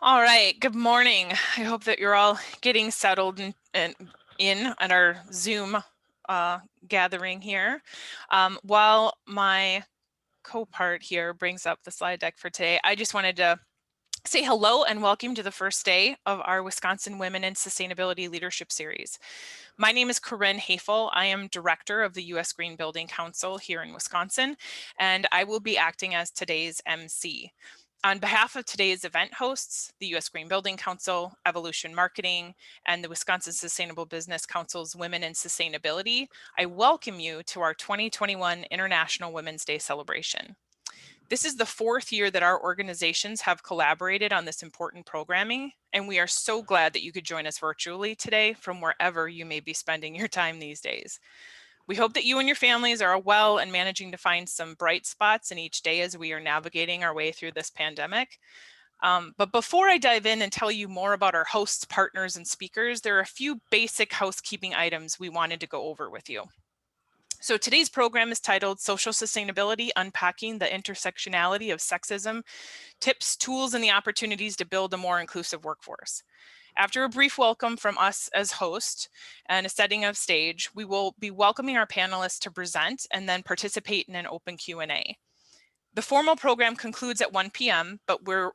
All right, good morning. I hope that you're all getting settled and in at our Zoom gathering here. While my co-part here brings up the slide deck for today, I just wanted to say hello and welcome to the first day of our Wisconsin Women in Sustainability Leadership Series. My name is Corinne Hafel. I am director of the U.S. Green Building Council here in Wisconsin, and I will be acting as today's MC. On behalf of today's event hosts, the U.S. Green Building Council, Evolution Marketing, and the Wisconsin Sustainable Business Council's Women in Sustainability, I welcome you to our 2021 International Women's Day celebration. This is the fourth year that our organizations have collaborated on this important programming, and we are so glad that you could join us virtually today from wherever you may be spending your time these days. We hope that you and your families are well and managing to find some bright spots in each day as we are navigating our way through this pandemic. But before I dive in and tell you more about our hosts, partners, and speakers, there are a few basic housekeeping items we wanted to go over with you. So today's program is titled Social Sustainability, Unpacking the Intersectionality of Sexism, Tips, Tools, and the Opportunities to Build a More Inclusive Workforce. After a brief welcome from us as host and a setting of stage, we will be welcoming our panelists to present and then participate in an open Q&A. The formal program concludes at 1 p.m., but we're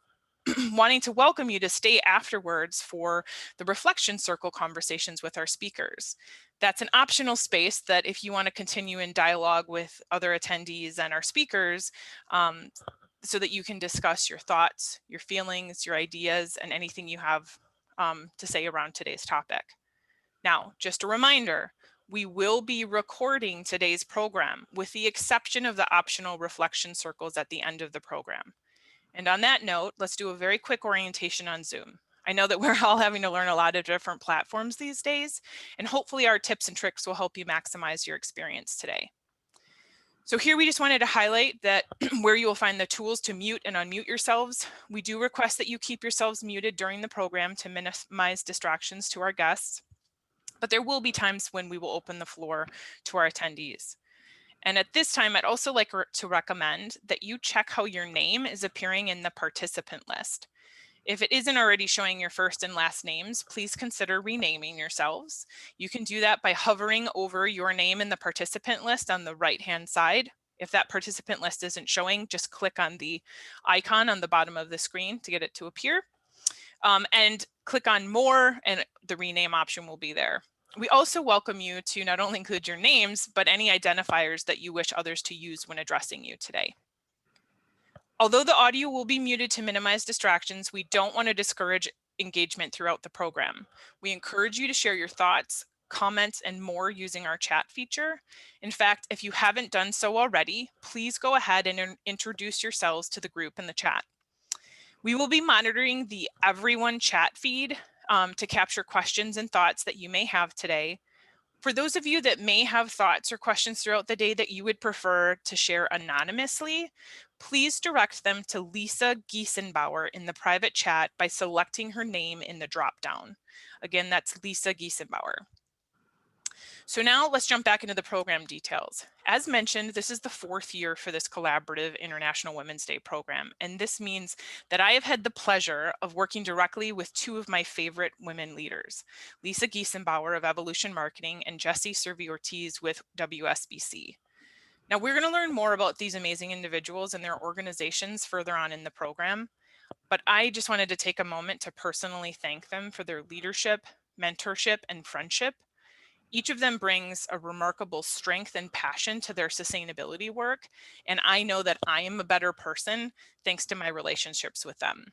wanting to welcome you to stay afterwards for the reflection circle conversations with our speakers. That's an optional space that if you want to continue in dialogue with other attendees and our speakers, so that you can discuss your thoughts, your feelings, your ideas, and anything you have to say around today's topic. Now, just a reminder, we will be recording today's program with the exception of the optional reflection circles at the end of the program. And on that note, let's do a very quick orientation on Zoom. I know that we're all having to learn a lot of different platforms these days, and hopefully our tips and tricks will help you maximize your experience today. So here we just wanted to highlight that where you will find the tools to mute and unmute yourselves. We do request that you keep yourselves muted during the program to minimize distractions to our guests, but there will be times when we will open the floor to our attendees. And at this time, I'd also like to recommend that you check how your name is appearing in the participant list. If it isn't already showing your first and last names, please consider renaming yourselves. You can do that by hovering over your name in the participant list on the right-hand side. If that participant list isn't showing, just click on the icon on the bottom of the screen to get it to appear. And click on more and the rename option will be there. We also welcome you to not only include your names, but any identifiers that you wish others to use when addressing you today. Although the audio will be muted to minimize distractions, we don't want to discourage engagement throughout the program. We encourage you to share your thoughts, comments, and more using our chat feature. In fact, if you haven't done so already, please go ahead and introduce yourselves to the group in the chat. We will be monitoring the Everyone chat feed to capture questions and thoughts that you may have today. For those of you that may have thoughts or questions throughout the day that you would prefer to share anonymously, please direct them to Lisa Giesenbauer in the private chat by selecting her name in the dropdown. Again, that's Lisa Giesenbauer. So now let's jump back into the program details. As mentioned, this is the fourth year for this collaborative International Women's Day program, and this means that I have had the pleasure of working directly with two of my favorite women leaders, Lisa Giesenbauer of Evolution Marketing and Jessie Servi-Ortiz with WSBC. Now we're going to learn more about these amazing individuals and their organizations further on in the program, but I just wanted to take a moment to personally thank them for their leadership, mentorship, and friendship. Each of them brings a remarkable strength and passion to their sustainability work, and I know that I am a better person thanks to my relationships with them.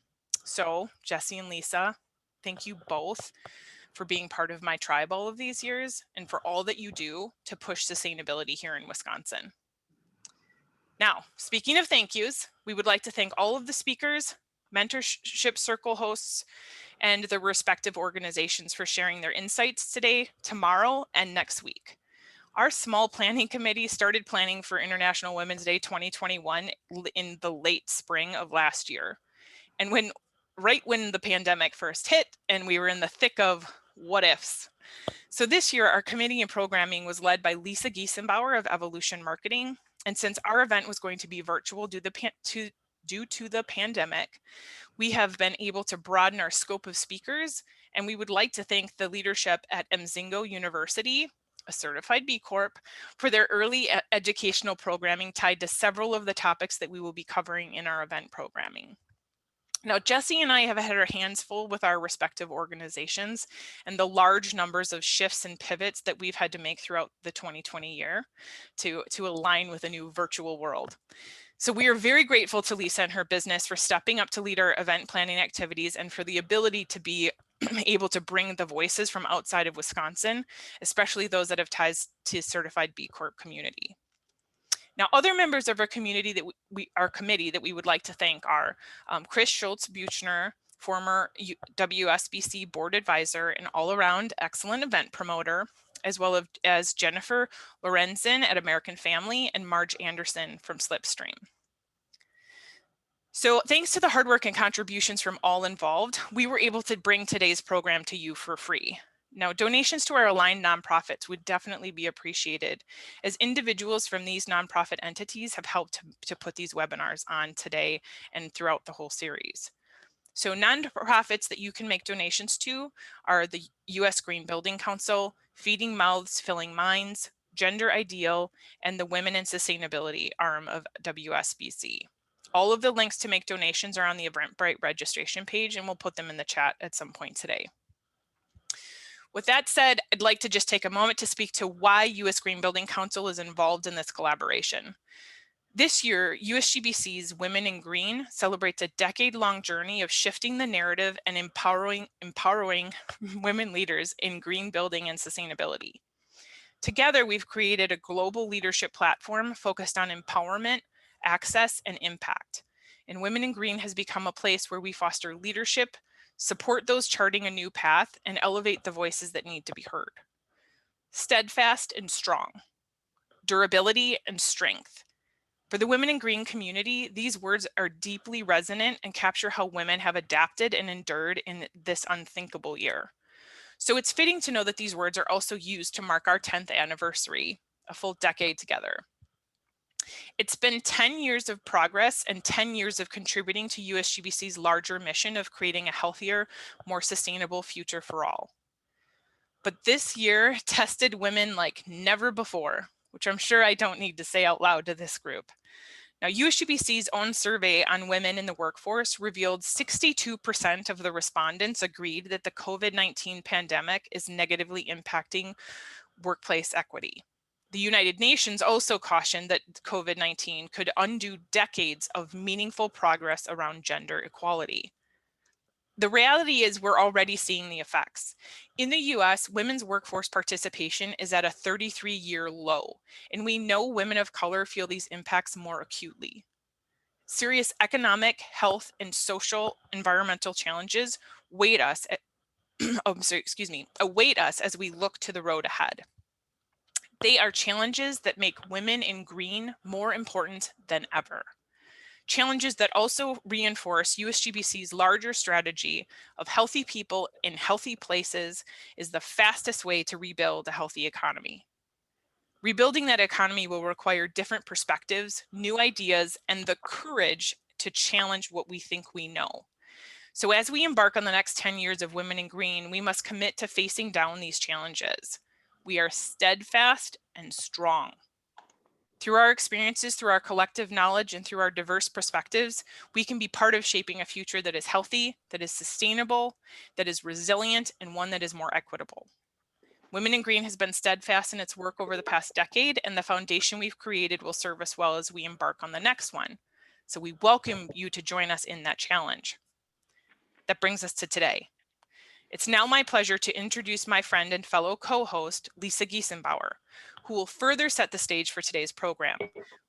So, Jessie and Lisa, thank you both for being part of my tribe all of these years and for all that you do to push sustainability here in Wisconsin. Now, speaking of thank yous, we would like to thank all of the speakers, mentorship circle hosts, and the respective organizations for sharing their insights today, tomorrow, and next week. Our small planning committee started planning for International Women's Day 2021 in the late spring of last year. And right when the pandemic first hit and we were in the thick of what ifs. So this year, our committee and programming was led by Lisa Giesenbauer of Evolution Marketing. And since our event was going to be virtual due due to the pandemic, we have been able to broaden our scope of speakers, and we would like to thank the leadership at Mzingo University, a certified B Corp, for their early educational programming tied to several of the topics that we will be covering in our event programming. Now, Jesse and I have had our hands full with our respective organizations and the large numbers of shifts and pivots that we've had to make throughout the 2020 year to align with a new virtual world. So we are very grateful to Lisa and her business for stepping up to lead our event planning activities and for the ability to be able to bring the voices from outside of Wisconsin, especially those that have ties to certified B Corp community. Now, other members of our community that our committee that we would like to thank are Chris Schultz-Buchner, former WSBC board advisor and all-around excellent event promoter, as well as Jennifer Lorenzen at American Family and Marge Anderson from Slipstream. So thanks to the hard work and contributions from all involved, we were able to bring today's program to you for free. Now, donations to our aligned nonprofits would definitely be appreciated, as individuals from these nonprofit entities have helped to put these webinars on today and throughout the whole series. So nonprofits that you can make donations to are the U.S. Green Building Council, Feeding Mouths, Filling Minds, Gender Ideal, and the Women in Sustainability arm of WSBC. All of the links to make donations are on the Eventbrite registration page, and we'll put them in the chat at some point today. With that said, I'd like to just take a moment to speak to why U.S. Green Building Council is involved in this collaboration. This year, USGBC's Women in Green celebrates a decade-long journey of shifting the narrative and empowering women leaders in green building and sustainability. Together, we've created a global leadership platform focused on empowerment, access, and impact. And Women in Green has become a place where we foster leadership, support those charting a new path, and elevate the voices that need to be heard. Steadfast and strong, durability and strength. For the Women in Green community, these words are deeply resonant and capture how women have adapted and endured in this unthinkable year. So it's fitting to know that these words are also used to mark our 10th anniversary, a full decade together. It's been 10 years of progress and 10 years of contributing to USGBC's larger mission of creating a healthier, more sustainable future for all. But this year tested women like never before, which I'm sure I don't need to say out loud to this group. Now, USGBC's own survey on women in the workforce revealed 62% of the respondents agreed that the COVID-19 pandemic is negatively impacting workplace equity. The United Nations also cautioned that COVID-19 could undo decades of meaningful progress around gender equality. The reality is we're already seeing the effects. In the US, women's workforce participation is at a 33-year low, and we know women of color feel these impacts more acutely. Serious economic, health, and social environmental challenges await us as we look to the road ahead. They are challenges that make women in green more important than ever. Challenges that also reinforce USGBC's larger strategy of healthy people in healthy places is the fastest way to rebuild a healthy economy. Rebuilding that economy will require different perspectives, new ideas, and the courage to challenge what we think we know. So as we embark on the next 10 years of Women in Green, we must commit to facing down these challenges. We are steadfast and strong. Through our experiences, through our collective knowledge, and through our diverse perspectives, we can be part of shaping a future that is healthy, that is sustainable, that is resilient, and one that is more equitable. Women in Green has been steadfast in its work over the past decade, and the foundation we've created will serve us well as we embark on the next one. So we welcome you to join us in that challenge. That brings us to today. It's now my pleasure to introduce my friend and fellow co-host, Lisa Giesenbauer, who will further set the stage for today's program.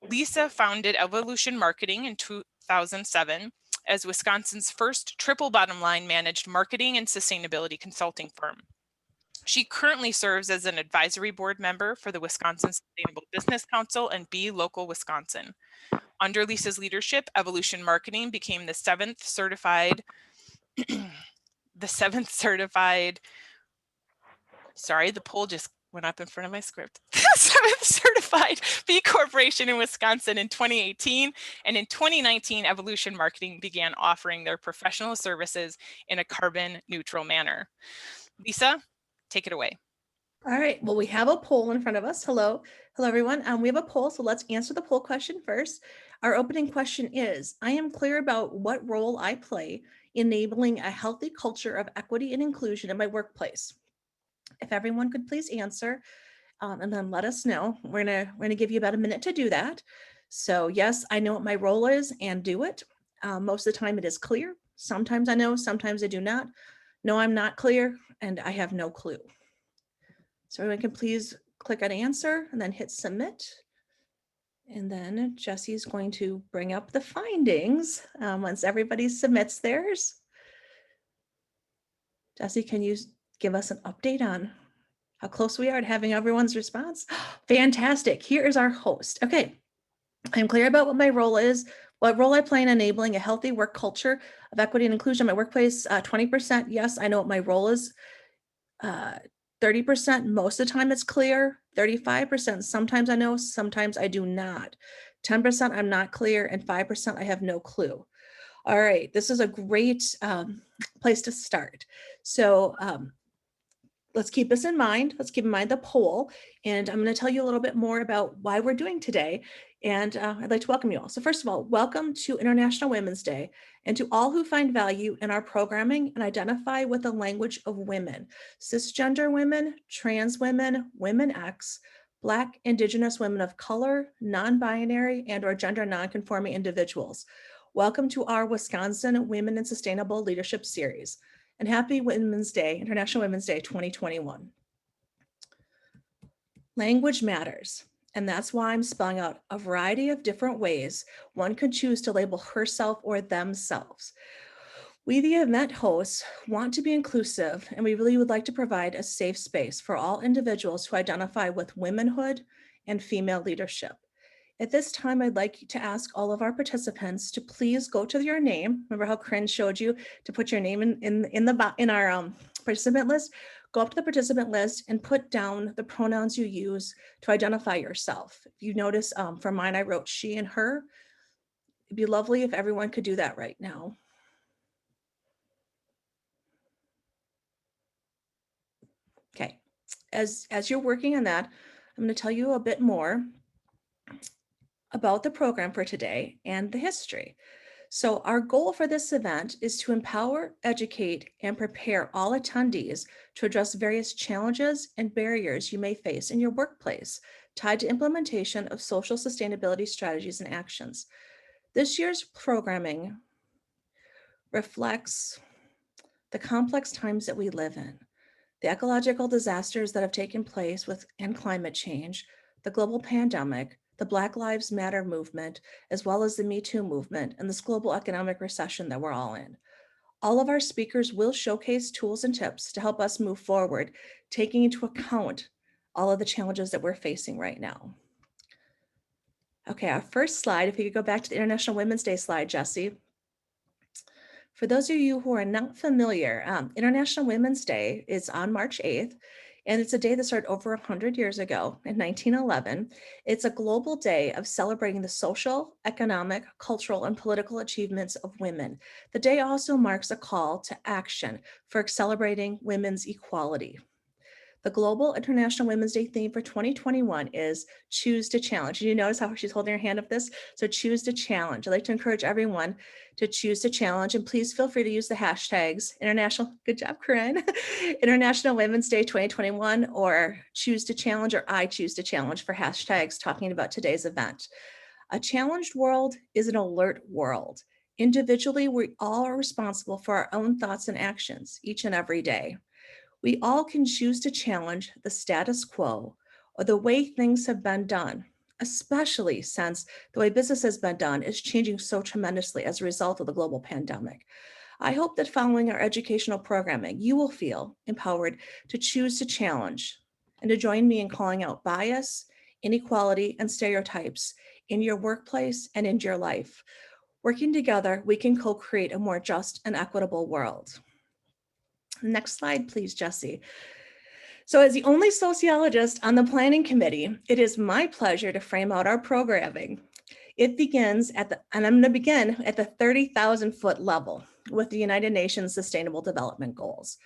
Lisa founded Evolution Marketing in 2007 as Wisconsin's first triple bottom line managed marketing and sustainability consulting firm. She currently serves as an advisory board member for the Wisconsin Sustainable Business Council and Be Local Wisconsin. Under Lisa's leadership, Evolution Marketing became the seventh certified sorry, the poll just went up in front of my script, 7th certified B Corporation in Wisconsin in 2018. And in 2019, Evolution Marketing began offering their professional services in a carbon neutral manner. Lisa, take it away. All right, well, we have a poll in front of us. Hello, everyone. We have a poll, so let's answer the poll question first. Our opening question is, I am clear about what role I play enabling a healthy culture of equity and inclusion in my workplace. If everyone could please answer, and then let us know. We're gonna give you about a minute to do that. So yes, I know what my role is and do it. Most of the time it is clear. Sometimes I know, sometimes I do not. No, I'm not clear, and I have no clue. So everyone can please click on answer and then hit submit. And then Jesse's going to bring up the findings once everybody submits theirs. Jesse, can you give us an update on how close we are to having everyone's response? Fantastic. Here is our host. Okay. I'm clear about what my role is, what role I play in enabling a healthy work culture of equity and inclusion in my workplace. 20%, yes, I know what my role is. 30%, most of the time it's clear. 35%, sometimes I know, sometimes I do not. 10%, I'm not clear, and 5%, I have no clue. All right, this is a great place to start. So let's keep this in mind. Let's keep in mind the poll, and I'm going to tell you a little bit more about why we're doing today. And I'd like to welcome you all. So first of all, welcome to International Women's Day, and to all who find value in our programming and identify with the language of women, cisgender women, trans women, women X, Black, Indigenous women of color, non-binary, and or gender non-conforming individuals. Welcome to our Wisconsin Women in Sustainable Leadership Series. And happy Women's Day, International Women's Day 2021. Language matters, and that's why I'm spelling out a variety of different ways one could choose to label herself or themselves. We, the event hosts, want to be inclusive, and we really would like to provide a safe space for all individuals who identify with womanhood and female leadership. At this time, I'd like to ask all of our participants to please go to your name. Remember how Corinne showed you to put your name in our participant list? Go up to the participant list and put down the pronouns you use to identify yourself. If you notice, for mine, I wrote she and her. It'd be lovely if everyone could do that right now. Okay, as you're working on that, I'm going to tell you a bit more about the program for today and the history. So our goal for this event is to empower, educate, and prepare all attendees to address various challenges and barriers you may face in your workplace tied to implementation of social sustainability strategies and actions. This year's programming reflects the complex times that we live in, the ecological disasters that have taken place and climate change, the global pandemic, the Black Lives Matter movement, as well as the Me Too movement and this global economic recession that we're all in. All of our speakers will showcase tools and tips to help us move forward, taking into account all of the challenges that we're facing right now. Okay, our first slide, if you could go back to the International Women's Day slide, Jesse. For those of you who are not familiar, International Women's Day is on March 8th, and it's a day that started over 100 years ago in 1911. It's a global day of celebrating the social, economic, cultural, and political achievements of women. The day also marks a call to action for celebrating women's equality. The Global International Women's Day theme for 2021 is Choose to Challenge. Did you notice how she's holding her hand up this? So choose to challenge. I'd like to encourage everyone to choose to challenge, and please feel free to use the hashtags good job, Corinne, International Women's Day 2021, or choose to challenge, or I choose to challenge for hashtags talking about today's event. A challenged world is an alert world. Individually, we all are responsible for our own thoughts and actions each and every day. We all can choose to challenge the status quo or the way things have been done, especially since the way business has been done is changing so tremendously as a result of the global pandemic. I hope that following our educational programming, you will feel empowered to choose to challenge and to join me in calling out bias, inequality, and stereotypes in your workplace and in your life. Working together, we can co-create a more just and equitable world. Next slide, please, Jesse. So as the only sociologist on the planning committee, it is my pleasure to frame out our programming. It begins and I'm going to begin at the 30,000 foot level with the United Nations Sustainable Development Goals.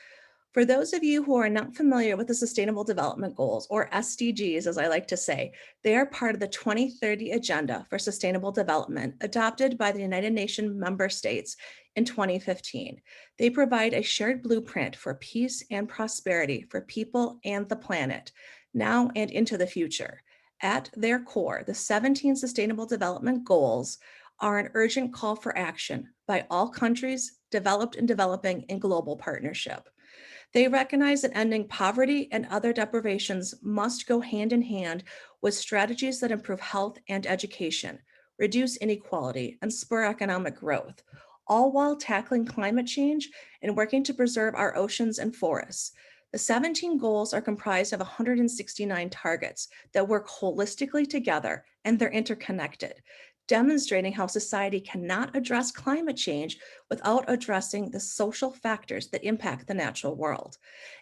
For those of you who are not familiar with the Sustainable Development Goals, or SDGs, as I like to say, they are part of the 2030 Agenda for Sustainable Development adopted by the United Nations member states in 2015. They provide a shared blueprint for peace and prosperity for people and the planet, now and into the future. At their core, the 17 Sustainable Development Goals are an urgent call for action by all countries, developed and developing in global partnership. They recognize that ending poverty and other deprivations must go hand in hand with strategies that improve health and education, reduce inequality, and spur economic growth, all while tackling climate change and working to preserve our oceans and forests. The 17 goals are comprised of 169 targets that work holistically together, and they're interconnected, demonstrating how society cannot address climate change without addressing the social factors that impact the natural world.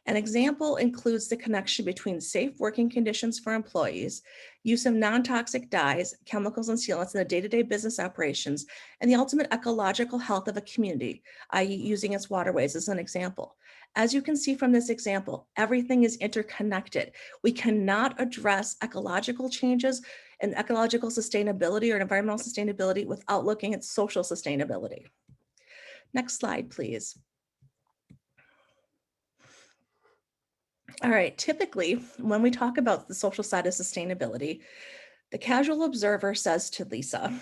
An example includes the connection between safe working conditions for employees, use of non-toxic dyes, chemicals, and sealants in the day-to-day business operations, and the ultimate ecological health of a community, i.e. using its waterways as an example. As you can see from this example, everything is interconnected. We cannot address ecological changes and ecological sustainability or environmental sustainability without looking at social sustainability. Next slide, please. All right, typically, when we talk about the social side of sustainability, the casual observer says to Lisa,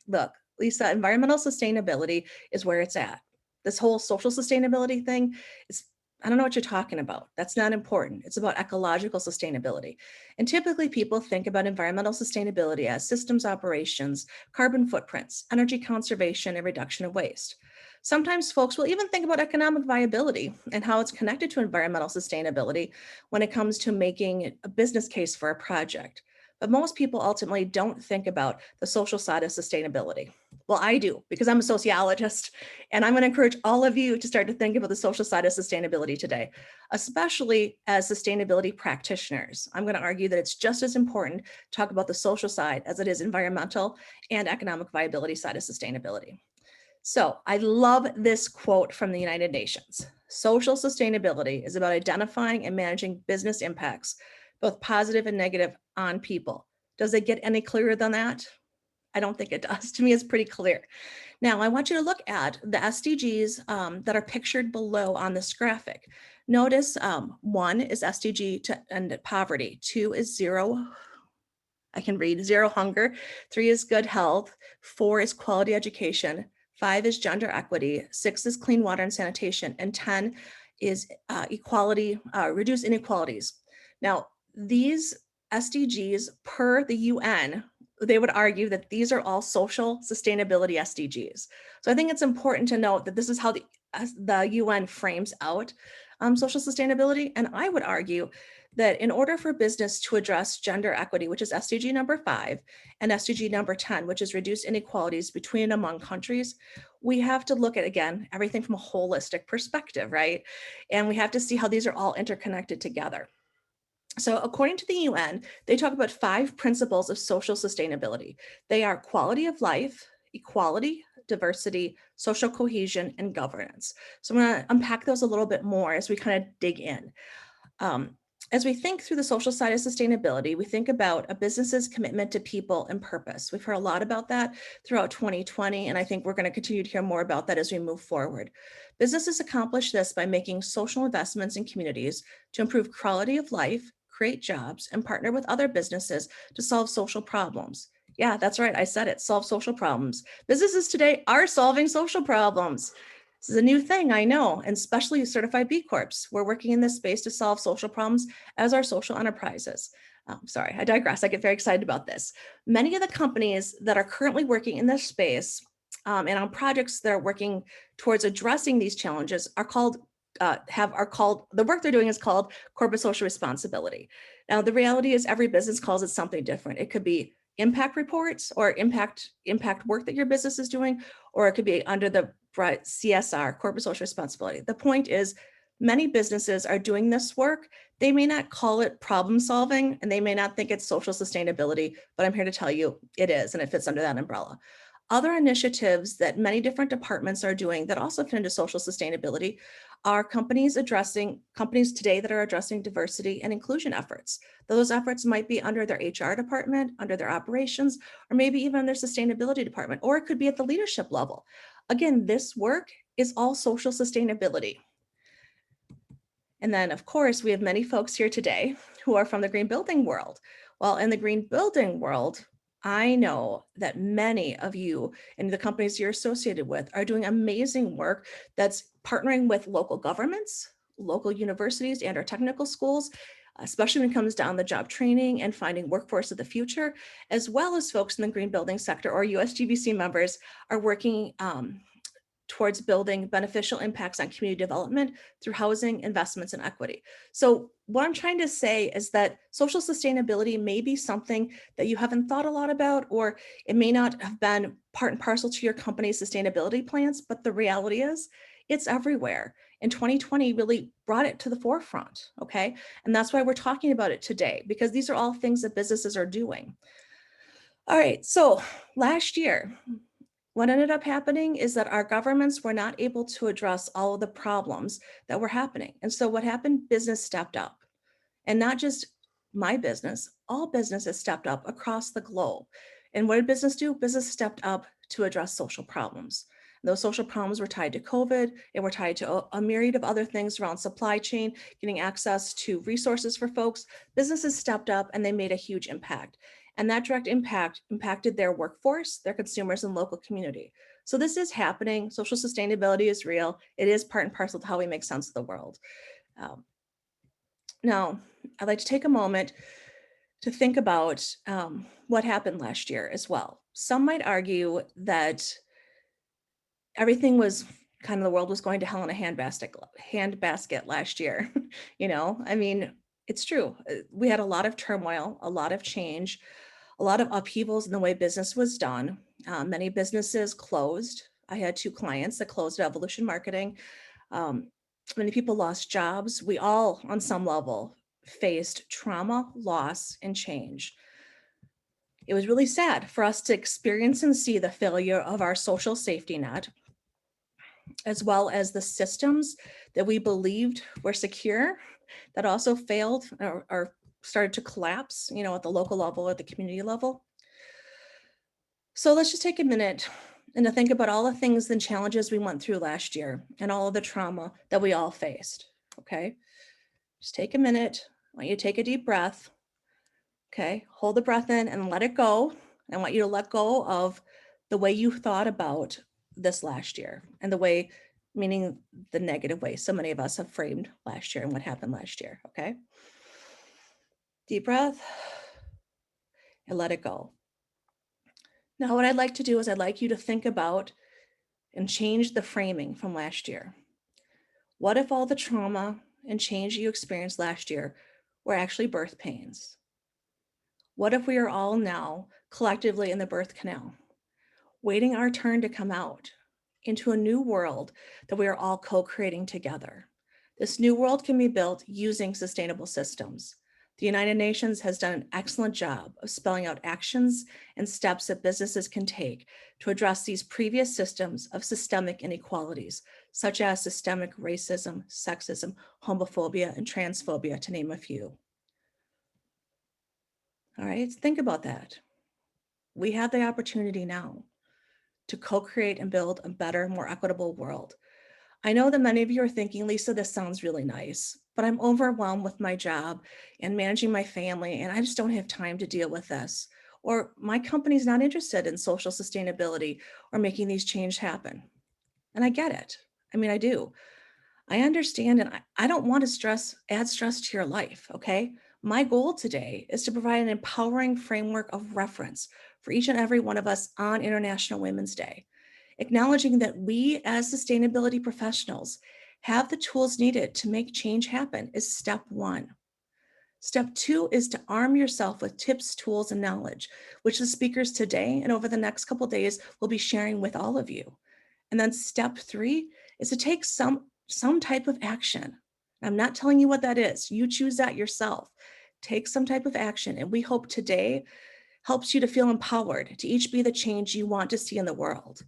look, Lisa, environmental sustainability is where it's at. This whole social sustainability thing is, I don't know what you're talking about. That's not important. It's about ecological sustainability. And typically people think about environmental sustainability as systems operations, carbon footprints, energy conservation, and reduction of waste. Sometimes folks will even think about economic viability and how it's connected to environmental sustainability when it comes to making a business case for a project. But most people ultimately don't think about the social side of sustainability. Well, I do, because I'm a sociologist, and I'm going to encourage all of you to start to think about the social side of sustainability today, especially as sustainability practitioners. I'm going to argue that it's just as important to talk about the social side as it is environmental and economic viability side of sustainability. So I love this quote from the United Nations. Social sustainability is about identifying and managing business impacts, both positive and negative, on people. Does it get any clearer than that? I don't think it does. To me, it's pretty clear. Now, I want you to look at the SDGs that are pictured below on this graphic. Notice 1 is SDG to end poverty, 2 is zero. I can read 0 hunger, 3 is good health, 4 is quality education, 5 is gender equity, 6 is clean water and sanitation, and 10 is equality, reduce inequalities. Now, these SDGs per the UN, they would argue that these are all social sustainability SDGs. So I think it's important to note that this is how the UN frames out social sustainability. And I would argue that in order for business to address gender equity, which is SDG number 5, and SDG number 10, which is reduce inequalities between and among countries, we have to look at, again, everything from a holistic perspective, right? And we have to see how these are all interconnected together. So according to the UN, they talk about 5 principles of social sustainability. They are quality of life, equality, diversity, social cohesion, and governance. So I'm going to unpack those a little bit more as we kind of dig in. As we think through the social side of sustainability, we think about a business's commitment to people and purpose. We've heard a lot about that throughout 2020, and I think we're going to continue to hear more about that as we move forward. Businesses accomplish this by making social investments in communities to improve quality of life, create jobs, and partner with other businesses to solve social problems. Yeah, that's right. I said it, solve social problems. Businesses today are solving social problems. This is a new thing, I know, and especially certified B Corps. We're working in this space to solve social problems as our social enterprises. Sorry, I digress. I get very excited about this. Many of the companies that are currently working in this space and on projects that are working towards addressing these challenges are called the work they're doing is called corporate social responsibility. Now, the reality is every business calls it something different. It could be impact reports or impact work that your business is doing, or it could be under the CSR, corporate social responsibility. The point is Many businesses are doing this work. They may not call it problem solving and they may not think it's social sustainability, but I'm here to tell you it is, and it fits under that umbrella. Other initiatives that many different departments are doing that also fit into social sustainability are companies today that are addressing diversity and inclusion efforts. Those efforts might be under their HR department, under their operations, or maybe even their sustainability department, or it could be at the leadership level. Again, this work is all social sustainability. And then, of course, we have many folks here today who are from the green building world. Well, in the green building world, I know that many of you and the companies you're associated with are doing amazing work that's partnering with local governments, local universities, and our technical schools, especially when it comes down the job training and finding workforce of the future, as well as folks in the green building sector or USGBC members are working towards building beneficial impacts on community development through housing, investments, and equity. So what I'm trying to say is that social sustainability may be something that you haven't thought a lot about, or it may not have been part and parcel to your company's sustainability plans, but the reality is it's everywhere. And 2020 really brought it to the forefront, okay? And that's why we're talking about it today, because these are all things that businesses are doing. All right, so last year, what ended up happening is that our governments were not able to address all of the problems that were happening. And so what happened, business stepped up. And not just my business, all businesses stepped up across the globe. And what did business do? Business stepped up to address social problems. And those social problems were tied to COVID, and were tied to a myriad of other things around supply chain, getting access to resources for folks. Businesses stepped up and they made a huge impact. And that direct impact impacted their workforce, their consumers, and local community. So this is happening. Social sustainability is real. It is part and parcel to how we make sense of the world. Now, I'd like to take a moment to think about what happened last year as well. Some might argue that everything was kind of the world was going to hell in a handbasket last year. I mean, it's true. We had a lot of turmoil, a lot of change, a lot of upheavals in the way business was done. Many businesses closed. I had 2 clients that closed at Evolution Marketing. Many people lost jobs. We all, on some level, faced trauma, loss, and change. It was really sad for us to experience and see the failure of our social safety net, as well as the systems that we believed were secure that also failed or started to collapse, at the local level, at the community level. So let's just take a minute and to think about all the things and challenges we went through last year and all of the trauma that we all faced, okay? Just take a minute. I want you to take a deep breath, okay? Hold the breath in and let it go. I want you to let go of the way you thought about this last year and the way, meaning the negative way so many of us have framed last year and what happened last year, okay? Deep breath and let it go. Now, what I'd like to do is I'd like you to think about and change the framing from last year. What if all the trauma and change you experienced last year were actually birth pains? What if we are all now collectively in the birth canal, waiting our turn to come out into a new world that we are all co-creating together? This new world can be built using sustainable systems. The United Nations has done an excellent job of spelling out actions and steps that businesses can take to address these previous systems of systemic inequalities, such as systemic racism, sexism, homophobia, and transphobia, to name a few. All right, think about that. We have the opportunity now to co-create and build a better, more equitable world. I know that many of you are thinking, Lisa, this sounds really nice, but I'm overwhelmed with my job and managing my family, and I just don't have time to deal with this. Or my company's not interested in social sustainability or making these changes happen. And I get it. I mean, I do. I understand, and I don't want to add stress to your life, okay? My goal today is to provide an empowering framework of reference for each and every one of us on International Women's Day, acknowledging that we as sustainability professionals have the tools needed to make change happen is step 1. Step 2 is to arm yourself with tips, tools, and knowledge, which the speakers today and over the next couple of days will be sharing with all of you. And then step 3 is to take some type of action. I'm not telling you what that is. You choose that yourself. Take some type of action. And we hope today helps you to feel empowered to each be the change you want to see in the world.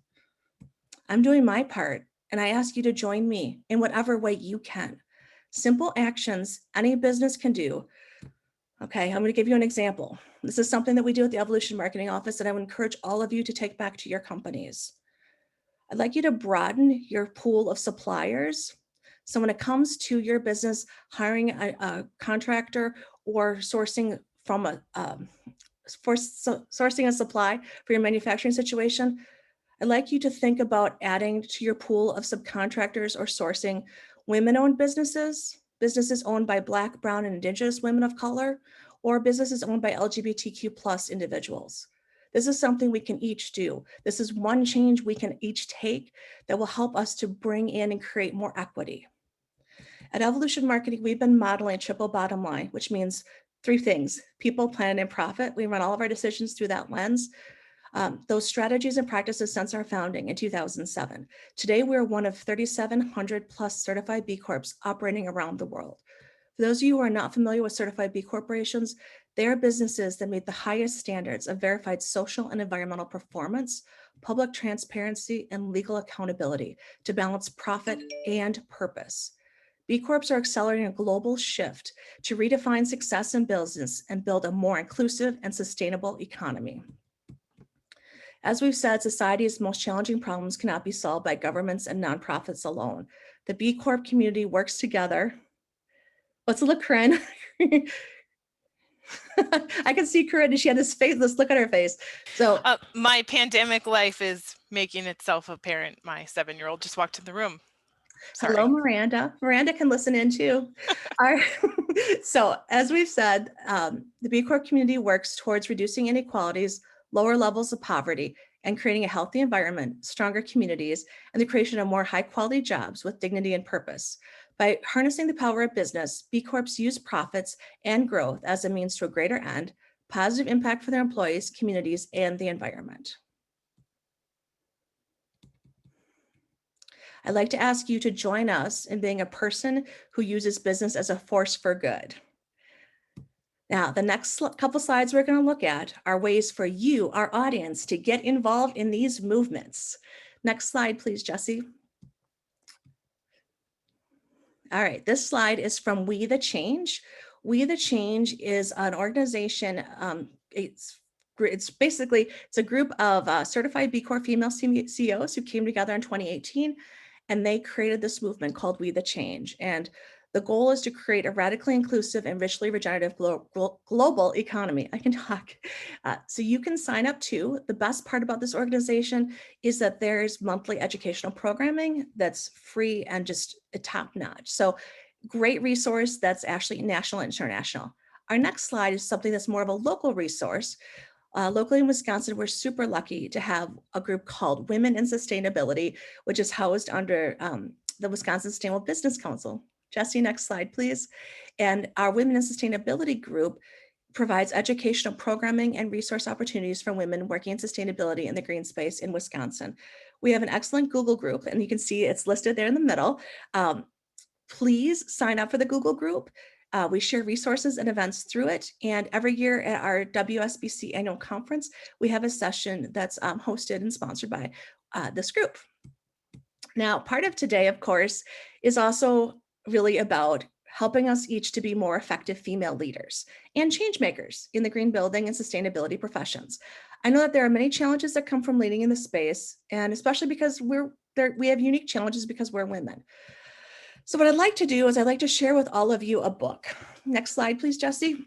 I'm doing my part, and I ask you to join me in whatever way you can. Simple actions any business can do. Okay, I'm going to give you an example. This is something that we do at the Evolution Marketing Office, and I would encourage all of you to take back to your companies. I'd like you to broaden your pool of suppliers. So when it comes to your business hiring a contractor or sourcing from sourcing a supply for your manufacturing situation, I'd like you to think about adding to your pool of subcontractors or sourcing women-owned businesses, businesses owned by Black, Brown, and Indigenous women of color, or businesses owned by LGBTQ plus individuals. This is something we can each do. This is one change we can each take that will help us to bring in and create more equity. At Evolution Marketing, we've been modeling triple bottom line, which means three things: people, planet, and profit. We run all of our decisions through that lens. Those strategies and practices since our founding in 2007. Today, we're one of 3,700 plus certified B Corps operating around the world. For those of you who are not familiar with certified B corporations, they are businesses that meet the highest standards of verified social and environmental performance, public transparency, and legal accountability to balance profit and purpose. B Corps are accelerating a global shift to redefine success in business and build a more inclusive and sustainable economy. As we've said, society's most challenging problems cannot be solved by governments and nonprofits alone. The B Corp community works together. Let's look, Corinne. I can see Corinne, she had this face. Let's look at her face. So my pandemic life is making itself apparent. My 7-year-old just walked in the room. Sorry. Hello, Miranda. Miranda can listen in too. So as we've said, the B Corp community works towards reducing inequalities, lower levels of poverty, and creating a healthy environment, stronger communities, and the creation of more high quality jobs with dignity and purpose. By harnessing the power of business, B Corps use profits and growth as a means to a greater end, positive impact for their employees, communities, and the environment. I'd like to ask you to join us in being a person who uses business as a force for good. Now, the next couple slides we're going to look at are ways for you, our audience, to get involved in these movements. Next slide, please, Jesse. All right, this slide is from We the Change. We the Change is an organization. It's a group of certified B Corp female CEOs who came together in 2018, and they created this movement called We the Change. And the goal is to create a radically inclusive and richly regenerative global economy. I can talk. So you can sign up too. The best part about this organization is that there's monthly educational programming that's free and just top notch. So great resource that's actually national and international. Our next slide is something that's more of a local resource. Locally in Wisconsin, we're super lucky to have a group called Women in Sustainability, which is housed under the Wisconsin Sustainable Business Council. Jesse, next slide, please. And our Women in Sustainability group provides educational programming and resource opportunities for women working in sustainability in the green space in Wisconsin. We have an excellent Google group, and you can see it's listed there in the middle. Please sign up for the Google group. We share resources and events through it. And every year at our WSBC annual conference, we have a session that's hosted and sponsored by this group. Now, part of today, of course, is also really about helping us each to be more effective female leaders and change makers in the green building and sustainability professions. I know that there are many challenges that come from leading in the space, and especially because we have unique challenges because we're women. So what I'd like to do is I'd like to share with all of you a book. Next slide, please, Jesse.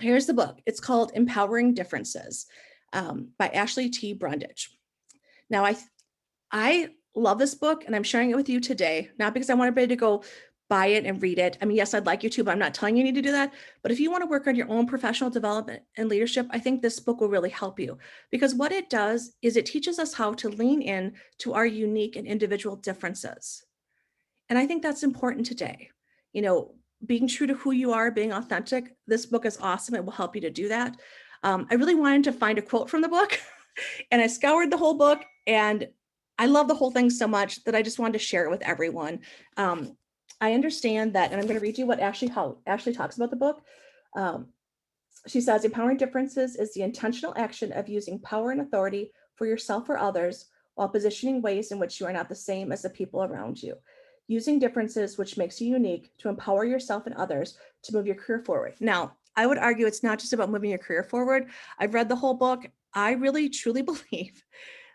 Here's the book. It's called Empowering Differences by Ashley T. Brundage. Now, I love this book, and I'm sharing it with you today, not because I want everybody to go buy it and read it. I mean, yes, I'd like you to, but I'm not telling you need to do that. But if you want to work on your own professional development and leadership, I think this book will really help you, because what it does is it teaches us how to lean in to our unique and individual differences. And I think that's important today. You know, being true to who you are, being authentic. This book is awesome. It will help you to do that. I really wanted to find a quote from the book, and I scoured the whole book, and I love the whole thing so much that I just wanted to share it with everyone. I understand that, and I'm going to read you what how Ashley talks about the book. She says, empowering differences is the intentional action of using power and authority for yourself or others while positioning ways in which you are not the same as the people around you. Using differences, which makes you unique, to empower yourself and others to move your career forward. Now, I would argue it's not just about moving your career forward. I've read the whole book. I really, truly believe,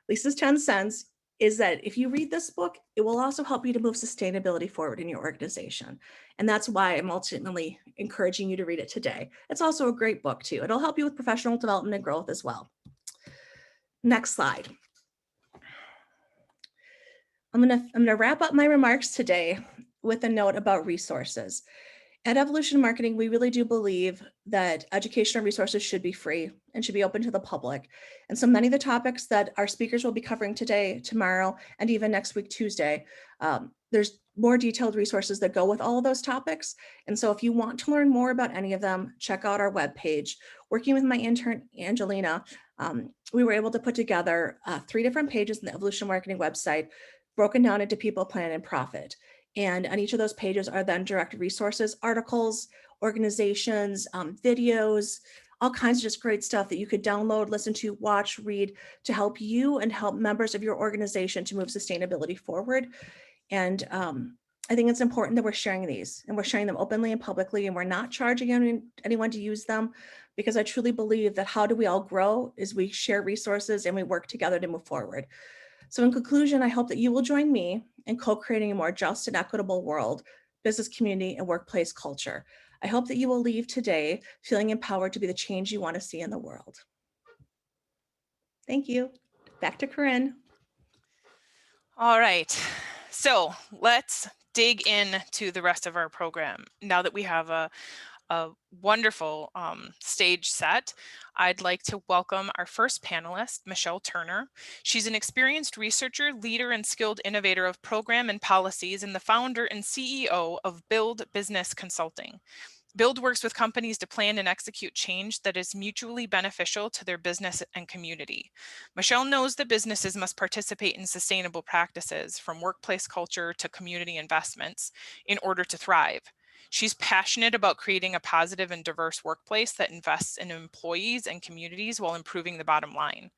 Lisa's 10 cents, is that if you read this book, it will also help you to move sustainability forward in your organization. And that's why I'm ultimately encouraging you to read it today. It's also a great book too. It'll help you with professional development and growth as well. Next slide. I'm gonna wrap up my remarks today with a note about resources. At Evolution Marketing, we really do believe that educational resources should be free and should be open to the public. And so many of the topics that our speakers will be covering today, tomorrow, and even next week, Tuesday, there's more detailed resources that go with all of those topics. And so if you want to learn more about any of them, check out our webpage. Working with my intern, Angelina, we were able to put together 3 different pages on the Evolution Marketing website, broken down into people, planet, and profit. And on each of those pages are then direct resources, articles, organizations, videos, all kinds of just great stuff that you could download, listen to, watch, read to help you and help members of your organization to move sustainability forward. And I think it's important that we're sharing these and we're sharing them openly and publicly, and we're not charging anyone to use them, because I truly believe that how do we all grow is we share resources and we work together to move forward. So in conclusion, I hope that you will join me in co-creating a more just and equitable world, business community, and workplace culture. I hope that you will leave today feeling empowered to be the change you want to see in the world. Thank you. Back to Corinne. All right, so let's dig into the rest of our program. Now that we have a wonderful stage set, I'd like to welcome our first panelist, Michelle Turner. She's an experienced researcher, leader, and skilled innovator of program and policies, and the founder and CEO of Build Business Consulting. Build works with companies to plan and execute change that is mutually beneficial to their business and community. Michelle knows that businesses must participate in sustainable practices, from workplace culture to community investments, in order to thrive. She's passionate about creating a positive and diverse workplace that invests in employees and communities while improving the bottom line.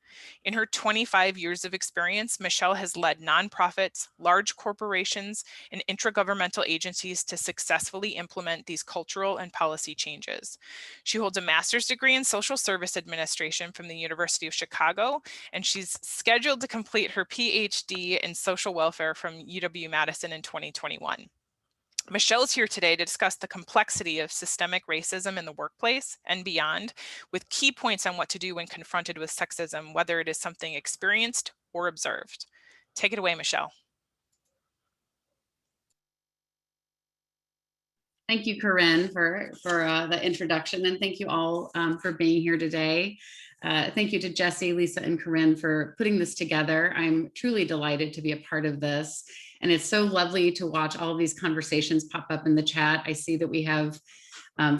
In her 25 years of experience, Michelle has led nonprofits, large corporations, and intragovernmental agencies to successfully implement these cultural and policy changes. She holds a master's degree in social service administration from the University of Chicago, and she's scheduled to complete her PhD in social welfare from UW-Madison in 2021. Michelle's here today to discuss the complexity of systemic racism in the workplace and beyond, with key points on what to do when confronted with sexism, whether it is something experienced or observed. Take it away, Michelle. Thank you, Corinne, for the introduction, and thank you all for being here today. Thank you to Jesse, Lisa, and Corinne for putting this together. I'm truly delighted to be a part of this, and it's so lovely to watch all of these conversations pop up in the chat. I see that we have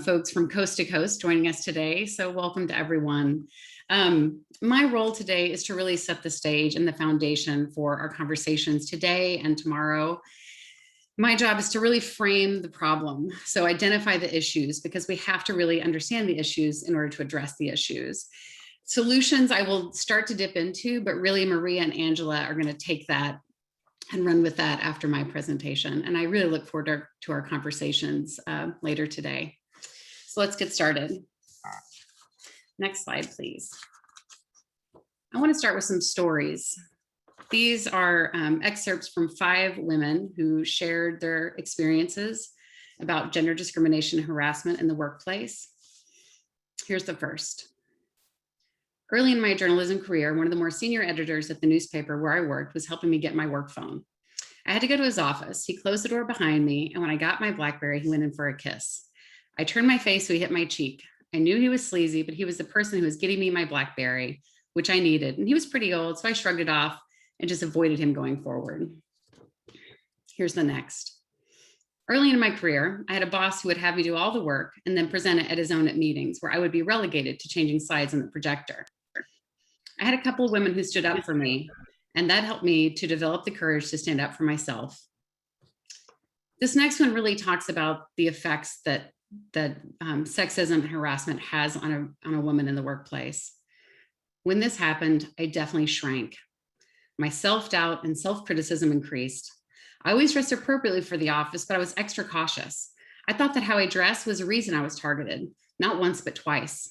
folks from coast to coast joining us today, so welcome to everyone. My role today is to really set the stage and the foundation for our conversations today and tomorrow. My job is to really frame the problem. So identify the issues, because we have to really understand the issues in order to address the issues. Solutions I will start to dip into, but really Maria and Angela are going to take that and run with that after my presentation. And I really look forward to our conversations later today. So let's get started. Next slide, please. I want to start with some stories. These are excerpts from 5 women who shared their experiences about gender discrimination and harassment in the workplace. Here's the first. Early in my journalism career, one of the more senior editors at the newspaper where I worked was helping me get my work phone. I had to go to his office. He closed the door behind me, and when I got my BlackBerry, he went in for a kiss. I turned my face so he hit my cheek. I knew he was sleazy, but he was the person who was getting me my BlackBerry, which I needed. And he was pretty old, so I shrugged it off and just avoided him going forward. Here's the next. Early in my career, I had a boss who would have me do all the work and then present it at his own at meetings, where I would be relegated to changing slides on the projector. I had a couple of women who stood up for me, and that helped me to develop the courage to stand up for myself. This next one really talks about the effects that sexism and harassment has on a woman in the workplace. When this happened, I definitely shrank. My self-doubt and self-criticism increased. I always dressed appropriately for the office, but I was extra cautious. I thought that how I dressed was the reason I was targeted, not once, but twice.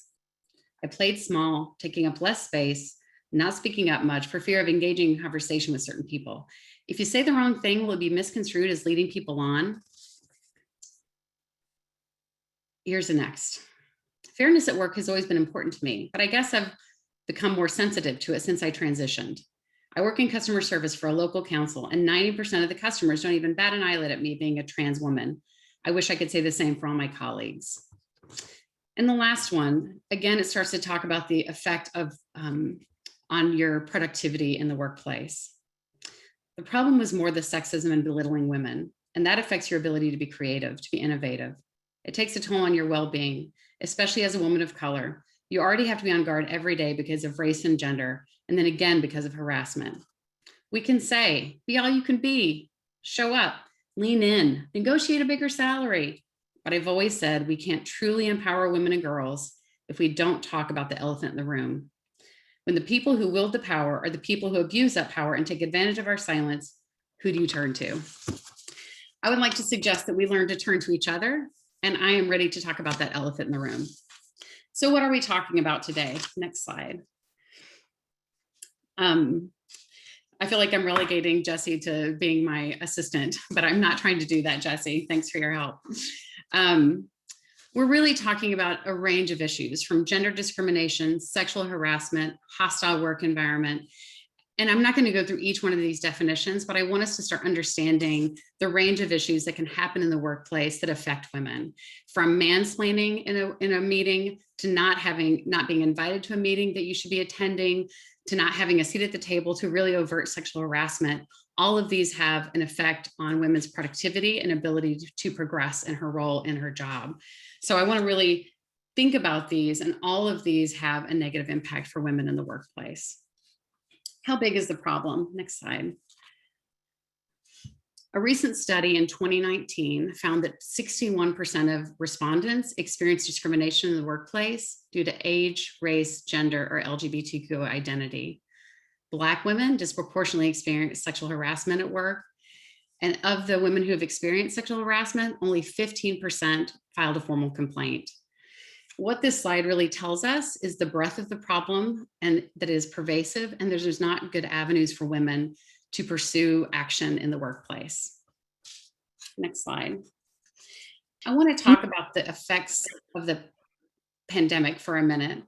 I played small, taking up less space, not speaking up much for fear of engaging in conversation with certain people. If you say the wrong thing, will it be misconstrued as leading people on? Here's the next. Fairness at work has always been important to me, but I guess I've become more sensitive to it since I transitioned. I work in customer service for a local council, and 90% of the customers don't even bat an eyelid at me being a trans woman. I wish I could say the same for all my colleagues. And the last one, again, it starts to talk about the effect of on your productivity in the workplace. The problem was more the sexism and belittling women, and that affects your ability to be creative, to be innovative. It takes a toll on your well-being, especially as a woman of color. You already have to be on guard every day because of race and gender, and then again because of harassment. We can say, be all you can be, show up, lean in, negotiate a bigger salary. But I've always said we can't truly empower women and girls if we don't talk about the elephant in the room. When the people who wield the power are the people who abuse that power and take advantage of our silence, who do you turn to? I would like to suggest that we learn to turn to each other, and I am ready to talk about that elephant in the room. So what are we talking about today? Next slide. I feel like I'm relegating Jessie to being my assistant, but I'm not trying to do that, Jessie. Thanks for your help. We're really talking about a range of issues from gender discrimination, sexual harassment, hostile work environment. And I'm not going to go through each one of these definitions, but I want us to start understanding the range of issues that can happen in the workplace that affect women, from mansplaining in a meeting to not being invited to a meeting that you should be attending, to not having a seat at the table, to really overt sexual harassment. All of these have an effect on women's productivity and ability to progress in her role in her job. So I want to really think about these, and all of these have a negative impact for women in the workplace. How big is the problem? Next slide. A recent study in 2019 found that 61% of respondents experienced discrimination in the workplace due to age, race, gender, or LGBTQ identity. Black women disproportionately experience sexual harassment at work. And of the women who have experienced sexual harassment, only 15% filed a formal complaint. What this slide really tells us is the breadth of the problem, and that is pervasive, and there's not good avenues for women to pursue action in the workplace. Next slide. I want to talk about the effects of the pandemic for a minute.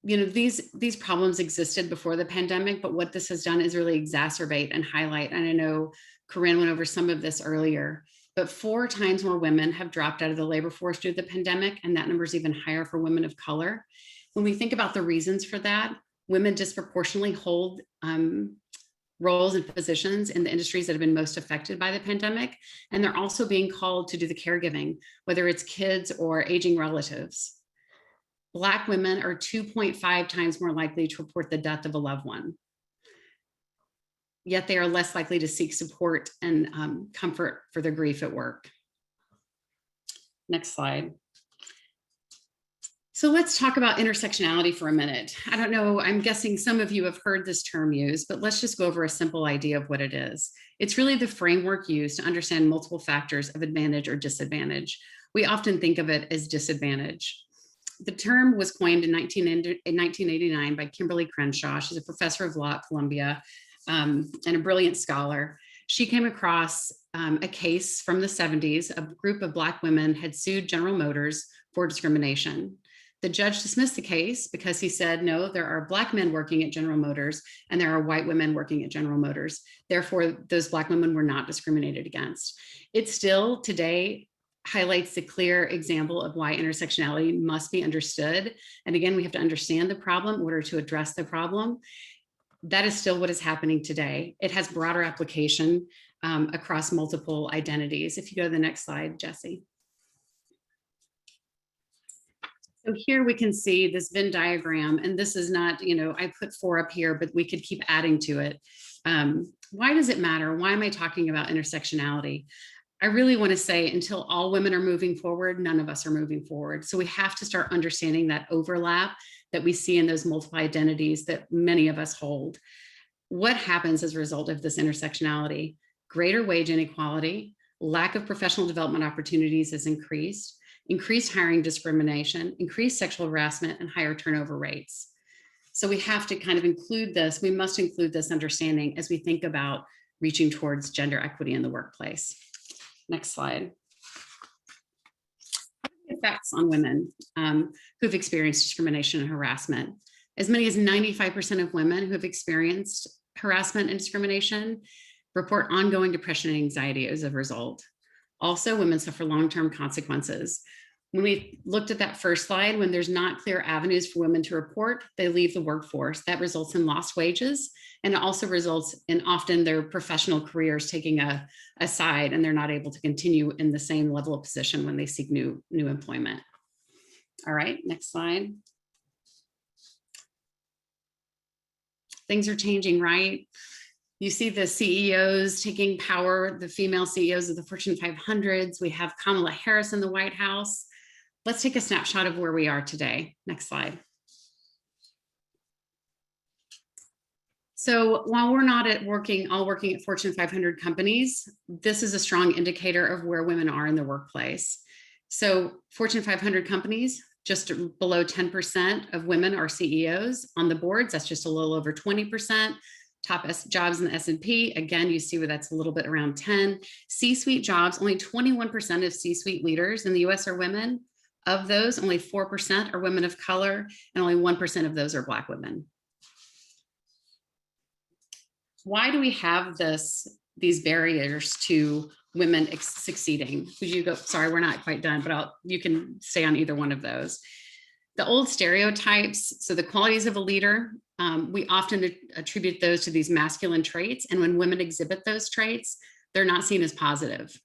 These problems existed before the pandemic, but what this has done is really exacerbate and highlight. And I know Corinne went over some of this earlier, but 4 times more women have dropped out of the labor force due to the pandemic, and that number is even higher for women of color. When we think about the reasons for that, women disproportionately hold roles and positions in the industries that have been most affected by the pandemic, and they're also being called to do the caregiving, whether it's kids or aging relatives. Black women are 2.5 times more likely to report the death of a loved one. Yet they are less likely to seek support and comfort for their grief at work. Next slide. So let's talk about intersectionality for a minute. I don't know, I'm guessing some of you have heard this term used, but let's just go over a simple idea of what it is. It's really the framework used to understand multiple factors of advantage or disadvantage. We often think of it as disadvantage. The term was coined in 1989 by Kimberly Crenshaw. She's a professor of law at Columbia and a brilliant scholar. She came across a case from the 70s. A group of Black women had sued General Motors for discrimination. The judge dismissed the case because he said, no, there are Black men working at General Motors and there are white women working at General Motors. Therefore, those Black women were not discriminated against. It still today highlights the clear example of why intersectionality must be understood. And again, we have to understand the problem in order to address the problem. That is still what is happening today. It has broader application across multiple identities. If you go to the next slide, Jessie. So here we can see this Venn diagram, and this is not, I put 4 up here, but we could keep adding to it. Why does it matter? Why am I talking about intersectionality? I really want to say until all women are moving forward, none of us are moving forward. So we have to start understanding that overlap that we see in those multiple identities that many of us hold. What happens as a result of this intersectionality? Greater wage inequality, lack of professional development opportunities is increased hiring discrimination, increased sexual harassment, and higher turnover rates. So we have to kind of include this. We must include this understanding as we think about reaching towards gender equity in the workplace. Next slide. Effects on women who've experienced discrimination and harassment. As many as 95% of women who have experienced harassment and discrimination report ongoing depression and anxiety as a result. Also, women suffer long-term consequences. When we looked at that first slide, when there's not clear avenues for women to report, they leave the workforce. That results in lost wages, and it also results in often their professional careers taking a side, and they're not able to continue in the same level of position when they seek new employment. All right, next slide. Things are changing, right? You see the CEOs taking power, the female CEOs of the Fortune 500s. We have Kamala Harris in the White House. Let's take a snapshot of where we are today. Next slide. So while we're not all working at Fortune 500 companies, this is a strong indicator of where women are in the workplace. So Fortune 500 companies, just below 10% of women are CEOs on the boards. That's just a little over 20%. Top jobs in the S&P, again, you see where that's a little bit around 10. C-suite jobs, only 21% of C-suite leaders in the US are women. Of those, only 4% are women of color, and only 1% of those are Black women. Why do we have these barriers to women succeeding? Could you go? Sorry, we're not quite done, but you can stay on either one of those. The old stereotypes, so the qualities of a leader, we often attribute those to these masculine traits, and when women exhibit those traits, they're not seen as positive.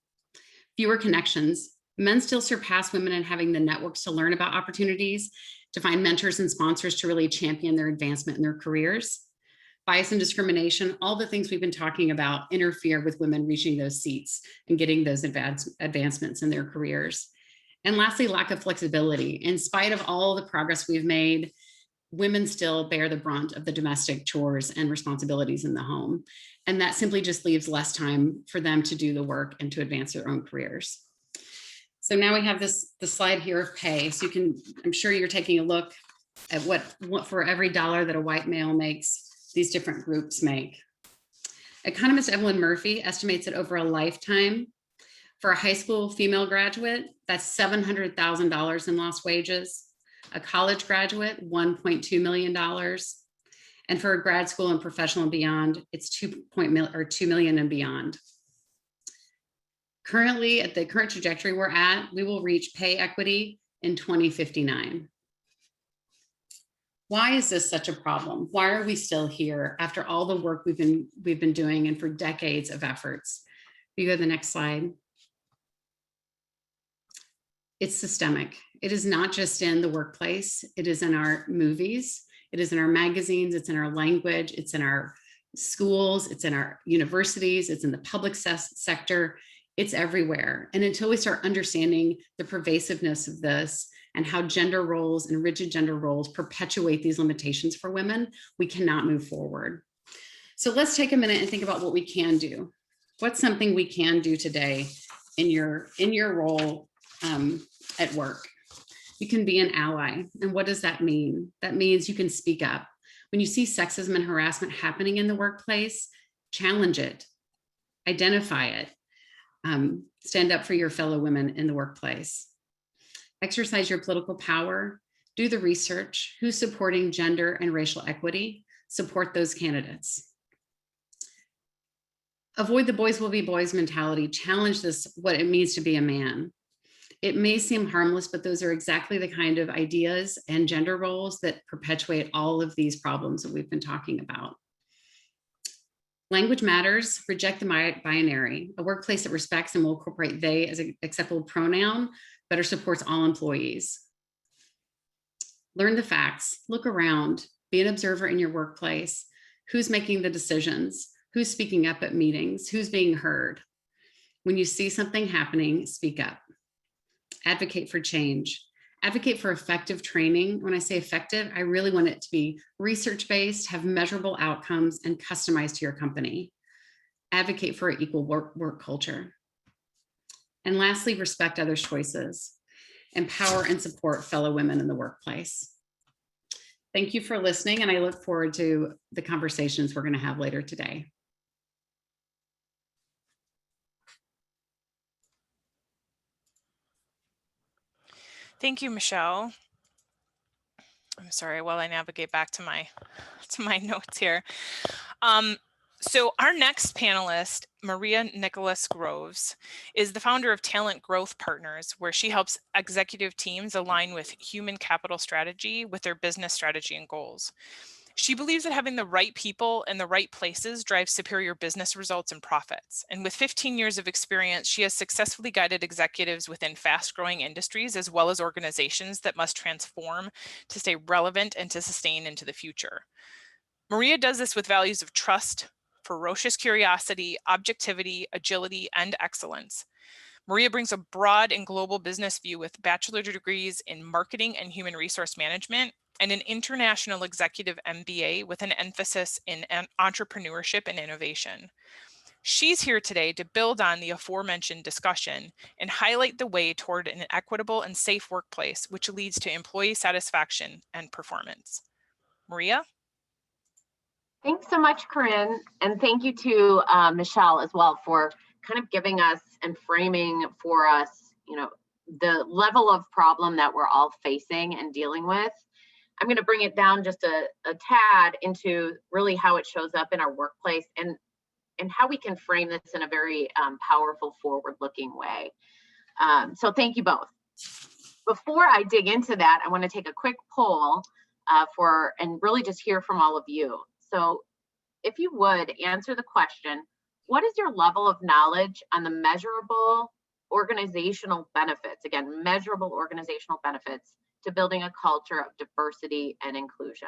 Fewer connections. Men still surpass women in having the networks to learn about opportunities, to find mentors and sponsors to really champion their advancement in their careers. Bias and discrimination, all the things we've been talking about, interfere with women reaching those seats and getting those advancements in their careers. And lastly, lack of flexibility. In spite of all the progress we've made, women still bear the brunt of the domestic chores and responsibilities in the home. And that simply just leaves less time for them to do the work and to advance their own careers. So now we have the slide here of pay. So you can, I'm sure you're taking a look at what for every dollar that a white male makes, these different groups make. Economist Evelyn Murphy estimates that over a lifetime, for a high school female graduate, that's $700,000 in lost wages. A college graduate, $1.2 million. And for a grad school and professional and beyond, it's $2 million and beyond. Currently, at the current trajectory we're at, we will reach pay equity in 2059. Why is this such a problem? Why are we still here after all the work we've been doing and for decades of efforts? You go to the next slide. It's systemic. It is not just in the workplace. It is in our movies. It is in our magazines. It's in our language. It's in our schools. It's in our universities. It's in the public sector. It's everywhere. And until we start understanding the pervasiveness of this and how gender roles and rigid gender roles perpetuate these limitations for women, we cannot move forward. So let's take a minute and think about what we can do. What's something we can do today in your role at work? You can be an ally. And what does that mean? That means you can speak up. When you see sexism and harassment happening in the workplace, challenge it, identify it, stand up for your fellow women in the workplace. Exercise your political power, do the research, who's supporting gender and racial equity, support those candidates. Avoid the boys will be boys mentality, challenge this, what it means to be a man. It may seem harmless, but those are exactly the kind of ideas and gender roles that perpetuate all of these problems that we've been talking about. Language matters, reject the binary. A workplace that respects and will incorporate they as an acceptable pronoun better supports all employees. Learn the facts, look around, be an observer in your workplace. Who's making the decisions? Who's speaking up at meetings? Who's being heard? When you see something happening, speak up. Advocate for change. Advocate for effective training. When I say effective, I really want it to be research-based, have measurable outcomes, and customized to your company. Advocate for an equal work culture. And lastly, respect others' choices. Empower and support fellow women in the workplace. Thank you for listening, and I look forward to the conversations we're going to have later today. Thank you, Michelle. I'm sorry, while I navigate back to my notes here. So our next panelist, Maria Nicholas Groves, is the founder of Talent Growth Partners, where she helps executive teams align with human capital strategy with their business strategy and goals. She believes that having the right people in the right places drives superior business results and profits. And with 15 years of experience, she has successfully guided executives within fast-growing industries, as well as organizations that must transform to stay relevant and to sustain into the future. Maria does this with values of trust, ferocious curiosity, objectivity, agility, and excellence. Maria brings a broad and global business view with bachelor degrees in marketing and human resource management, and an international executive MBA with an emphasis in entrepreneurship and innovation. She's here today to build on the aforementioned discussion and highlight the way toward an equitable and safe workplace, which leads to employee satisfaction and performance. Maria? Thanks so much, Corinne. And thank you to Michelle as well for kind of giving us and framing for us, the level of problem that we're all facing and dealing with. I'm going to bring it down just a tad into really how it shows up in our workplace and how we can frame this in a very powerful, forward-looking way. So thank you both. Before I dig into that, I want to take a quick poll and really just hear from all of you. So if you would answer the question, what is your level of knowledge on the measurable organizational benefits, again, measurable organizational benefits to building a culture of diversity and inclusion?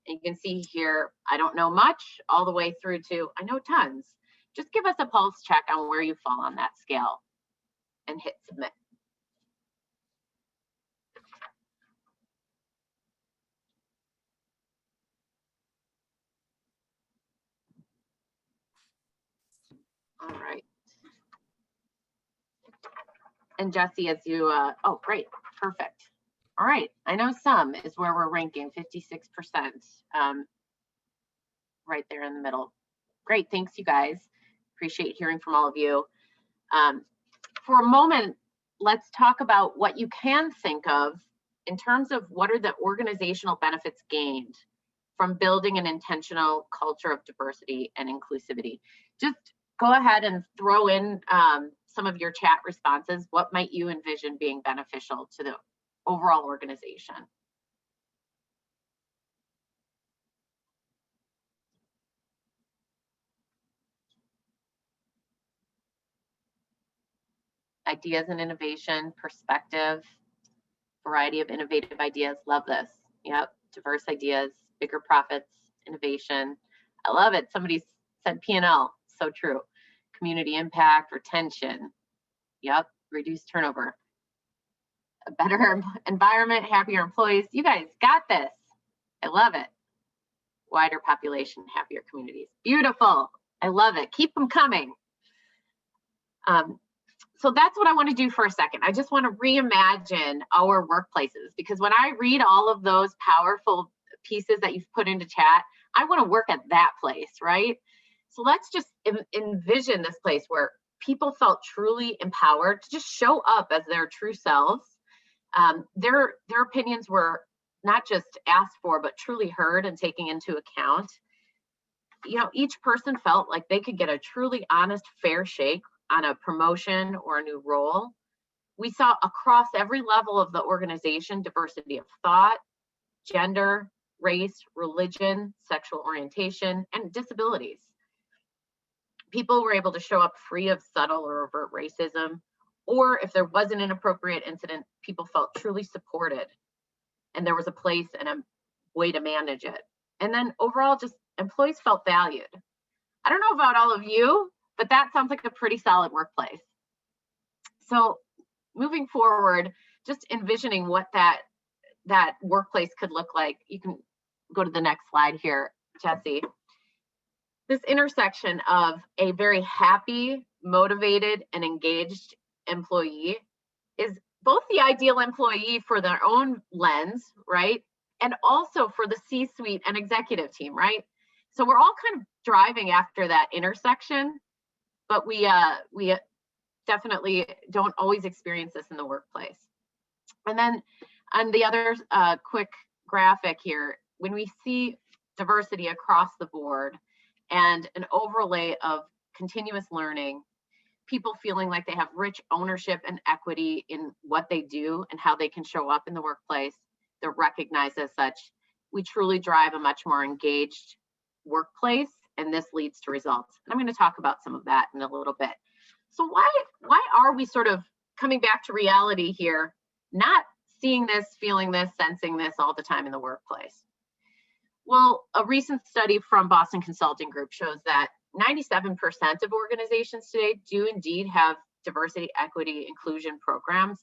And you can see here, I don't know much, all the way through to, I know tons. Just give us a pulse check on where you fall on that scale and hit submit. All right. And Jesse, as you, oh, great, perfect. All right, I know some is where we're ranking, 56%, right there in the middle. Great, thanks you guys. Appreciate hearing from all of you. For a moment, let's talk about what you can think of in terms of what are the organizational benefits gained from building an intentional culture of diversity and inclusivity. Just go ahead and throw in some of your chat responses. What might you envision being beneficial to the overall organization? Ideas and innovation, perspective, variety of innovative ideas. Love this. Yep, diverse ideas, bigger profits, innovation. I love it. Somebody said P&L, so true. Community impact, retention. Yep, reduced turnover. A better environment, happier employees. You guys got this. I love it. Wider population, happier communities. Beautiful. I love it. Keep them coming. So that's what I want to do for a second. I just want to reimagine our workplaces, because when I read all of those powerful pieces that you've put into chat, I want to work at that place, right? So let's just envision this place where people felt truly empowered to just show up as their true selves. Their opinions were not just asked for, but truly heard and taken into account. Each person felt like they could get a truly honest, fair shake on a promotion or a new role. We saw across every level of the organization diversity of thought, gender, race, religion, sexual orientation, and disabilities. People were able to show up free of subtle or overt racism, or if there was an inappropriate incident, people felt truly supported, and there was a place and a way to manage it. And then overall, just employees felt valued. I don't know about all of you, but that sounds like a pretty solid workplace. So moving forward, just envisioning what that workplace could look like. You can go to the next slide here, Jesse. This intersection of a very happy, motivated, and engaged employee is both the ideal employee for their own lens, right? And also for the C-suite and executive team, right? So we're all kind of driving after that intersection, but we definitely don't always experience this in the workplace. And then on the other quick graphic here, when we see diversity across the board and an overlay of continuous learning, people feeling like they have rich ownership and equity in what they do and how they can show up in the workplace, they're recognized as such, we truly drive a much more engaged workplace, and this leads to results. And I'm going to talk about some of that in a little bit. So why are we sort of coming back to reality here, not seeing this, feeling this, sensing this all the time in the workplace? Well, a recent study from Boston Consulting Group shows that 97% of organizations today do indeed have diversity, equity, inclusion programs,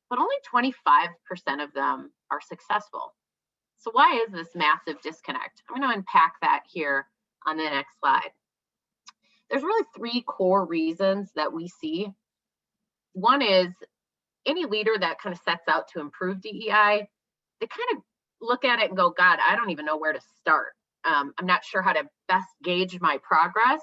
but only 25% of them are successful. So why is this massive disconnect? I'm going to unpack that here on the next slide. There's really three core reasons that we see. One is any leader that kind of sets out to improve DEI, they kind of look at it and go, God, I don't even know where to start. I'm not sure how to best gauge my progress.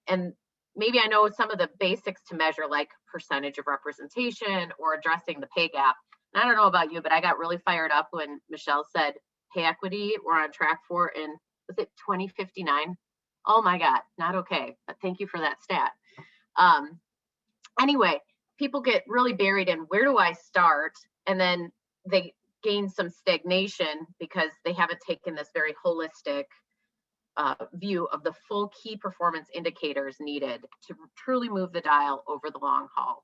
And maybe I know some of the basics to measure, like percentage of representation or addressing the pay gap. And I don't know about you, but I got really fired up when Michelle said pay equity we're on track for in, was it 2059? Oh my God, not okay, but thank you for that stat. Anyway, people get really buried in where do I start? And then they gain some stagnation because they haven't taken this very holistic view of the full key performance indicators needed to truly move the dial over the long haul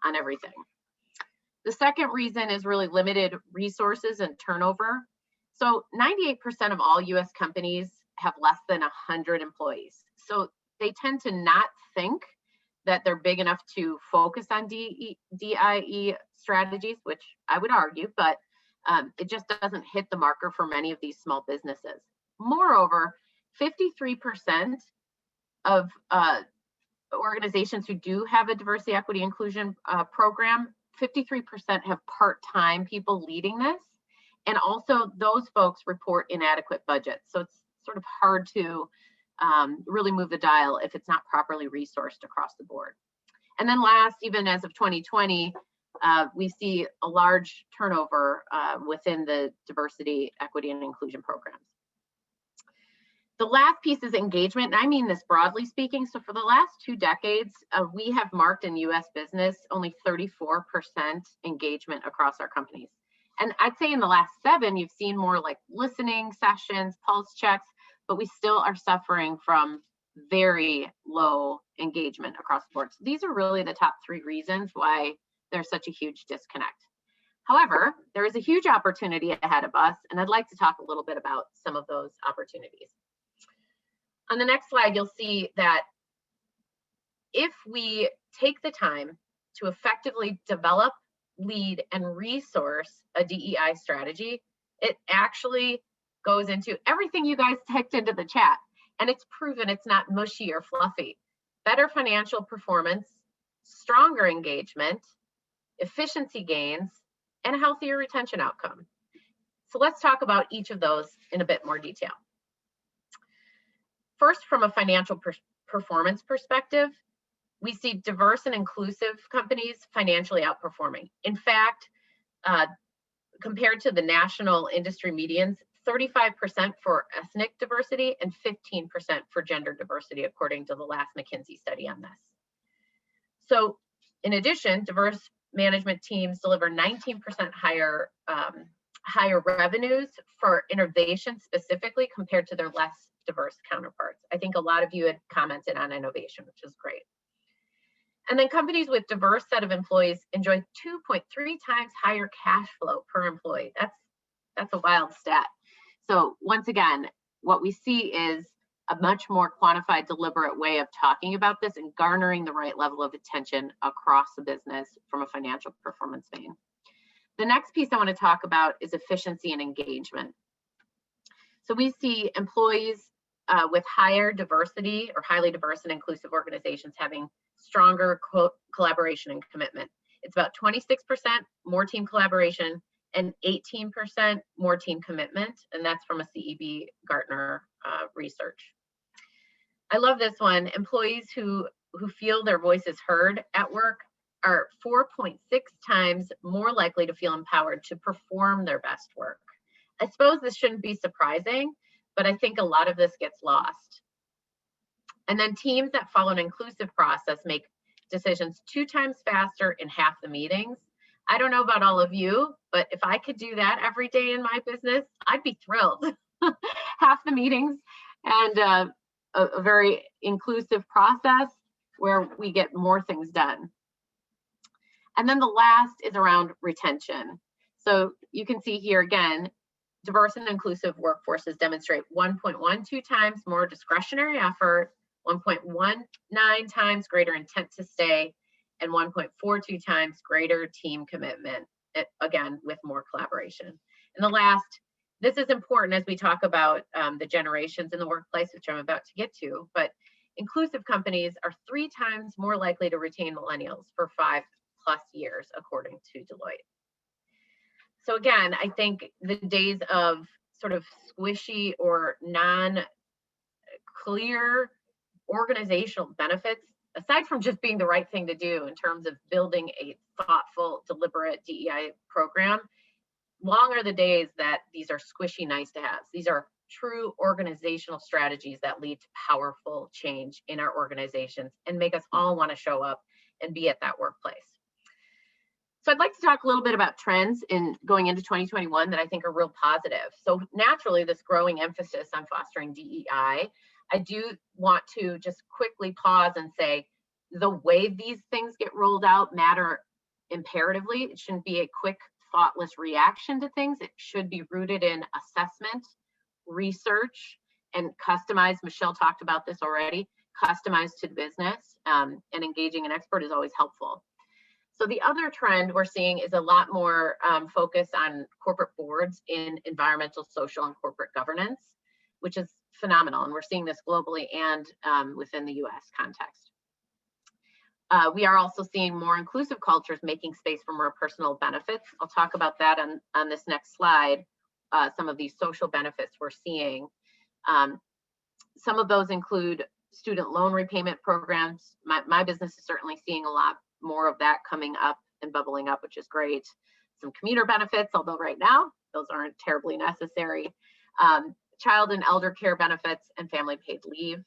on everything. The second reason is really limited resources and turnover. So 98% of all US companies have less than 100 employees. So they tend to not think that they're big enough to focus on DIE strategies, which I would argue, but it just doesn't hit the marker for many of these small businesses. Moreover, 53% of organizations who do have a diversity, equity, inclusion program, 53% have part-time people leading this. And also those folks report inadequate budgets. So it's sort of hard to really move the dial if it's not properly resourced across the board. And then last, even as of 2020, we see a large turnover within the diversity, equity, and inclusion programs. The last piece is engagement, and I mean this broadly speaking. So for the last 2 decades, we have marked in US business only 34% engagement across our companies. And I'd say in the last 7, you've seen more like listening sessions, pulse checks, but we still are suffering from very low engagement across the board. So these are really the top 3 reasons why there's such a huge disconnect. However, there is a huge opportunity ahead of us, and I'd like to talk a little bit about some of those opportunities. On the next slide, you'll see that if we take the time to effectively develop, lead, and resource a DEI strategy, it actually goes into everything you guys typed into the chat, and it's proven it's not mushy or fluffy. Better financial performance, stronger engagement, efficiency gains, and a healthier retention outcome. So let's talk about each of those in a bit more detail. First, from a financial performance perspective, we see diverse and inclusive companies financially outperforming. In fact, compared to the national industry medians, 35% for ethnic diversity and 15% for gender diversity, according to the last McKinsey study on this. So in addition, diverse management teams deliver 19% higher revenues for innovation specifically compared to their less diverse counterparts. I think a lot of you had commented on innovation, which is great. And then companies with diverse set of employees enjoy 2.3 times higher cash flow per employee. That's a wild stat. So once again, what we see is a much more quantified, deliberate way of talking about this and garnering the right level of attention across the business from a financial performance vein. The next piece I want to talk about is efficiency and engagement. So we see employees with higher diversity or highly diverse and inclusive organizations having stronger collaboration and commitment. It's about 26% more team collaboration and 18% more team commitment, and that's from a CEB Gartner research. I love this one. Employees who feel their voice is heard at work are 4.6 times more likely to feel empowered to perform their best work. I suppose this shouldn't be surprising, but I think a lot of this gets lost. And then teams that follow an inclusive process make decisions 2 times faster in half the meetings. I don't know about all of you, but if I could do that every day in my business, I'd be thrilled. Half the meetings and a very inclusive process where we get more things done. And then the last is around retention. So you can see here again, diverse and inclusive workforces demonstrate 1.12 times more discretionary effort, 1.19 times greater intent to stay, and 1.42 times greater team commitment, again, with more collaboration. And the last, this is important as we talk about the generations in the workplace, which I'm about to get to, but inclusive companies are 3 times more likely to retain millennials for 5+ years, according to Deloitte. So again, I think the days of sort of squishy or non-clear organizational benefits, aside from just being the right thing to do in terms of building a thoughtful, deliberate DEI program, long are the days that these are squishy nice to haves. These are true organizational strategies that lead to powerful change in our organizations and make us all want to show up and be at that workplace. So I'd like to talk a little bit about trends in going into 2021 that I think are real positive. So naturally, this growing emphasis on fostering DEI, I do want to just quickly pause and say the way these things get rolled out matter imperatively. It shouldn't be a quick, thoughtless reaction to things. It should be rooted in assessment, research, and customized. Michelle talked about this already, customized to the business, and engaging an expert is always helpful. So the other trend we're seeing is a lot more focus on corporate boards in environmental, social, and corporate governance, which is phenomenal. And we're seeing this globally and within the US context. We are also seeing more inclusive cultures making space for more personal benefits. I'll talk about that on this next slide, some of these social benefits we're seeing. Some of those include student loan repayment programs. My business is certainly seeing a lot more of that coming up and bubbling up, which is great. Some commuter benefits, although right now those aren't terribly necessary. Child and elder care benefits and family paid leave.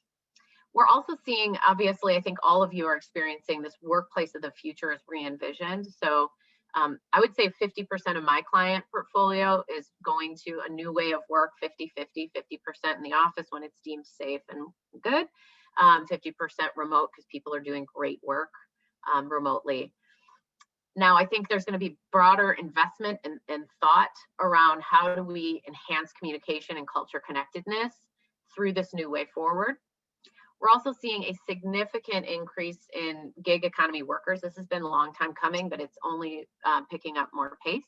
We're also seeing, obviously, I think all of you are experiencing this workplace of the future is re-envisioned. So I would say 50% of my client portfolio is going to a new way of work, 50-50, 50% in the office when it's deemed safe and good, 50% remote because people are doing great work remotely. Now, I think there's going to be broader investment and thought around how do we enhance communication and culture connectedness through this new way forward. We're also seeing a significant increase in gig economy workers. This has been a long time coming, but it's only picking up more pace.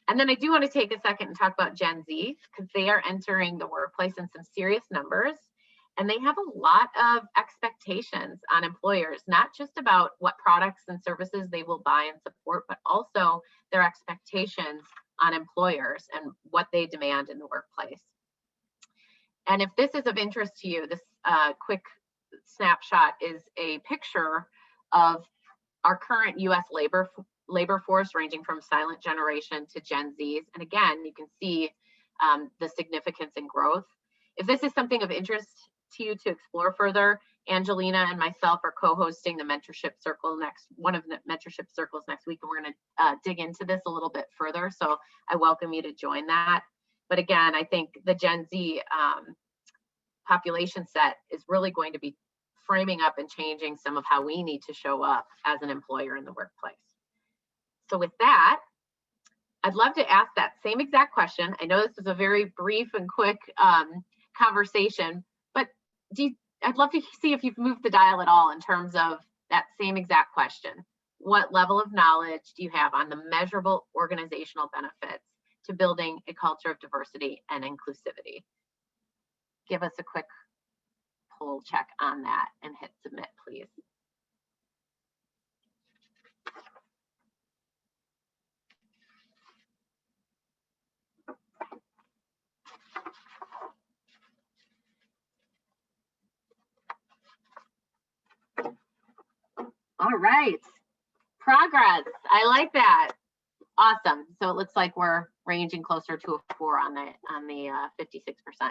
And then I do want to take a second and talk about Gen Z because they are entering the workplace in some serious numbers. And they have a lot of expectations on employers, not just about what products and services they will buy and support, but also their expectations on employers and what they demand in the workplace. And if this is of interest to you, this quick snapshot is a picture of our current US labor force ranging from silent generation to Gen Zs. And again, you can see the significance and growth. If this is something of interest to you to explore further, Angelina and myself are co-hosting the mentorship circle one of the mentorship circles next week, and we're going to dig into this a little bit further. So I welcome you to join that. But again, I think the Gen Z population set is really going to be framing up and changing some of how we need to show up as an employer in the workplace. So with that, I'd love to ask that same exact question. I know this is a very brief and quick conversation, but I'd love to see if you've moved the dial at all in terms of that same exact question. What level of knowledge do you have on the measurable organizational benefits to building a culture of diversity and inclusivity? Give us a quick poll check on that and hit submit, please. All right, progress. I like that. Awesome. So it looks like we're ranging closer to a 4 on the 56%.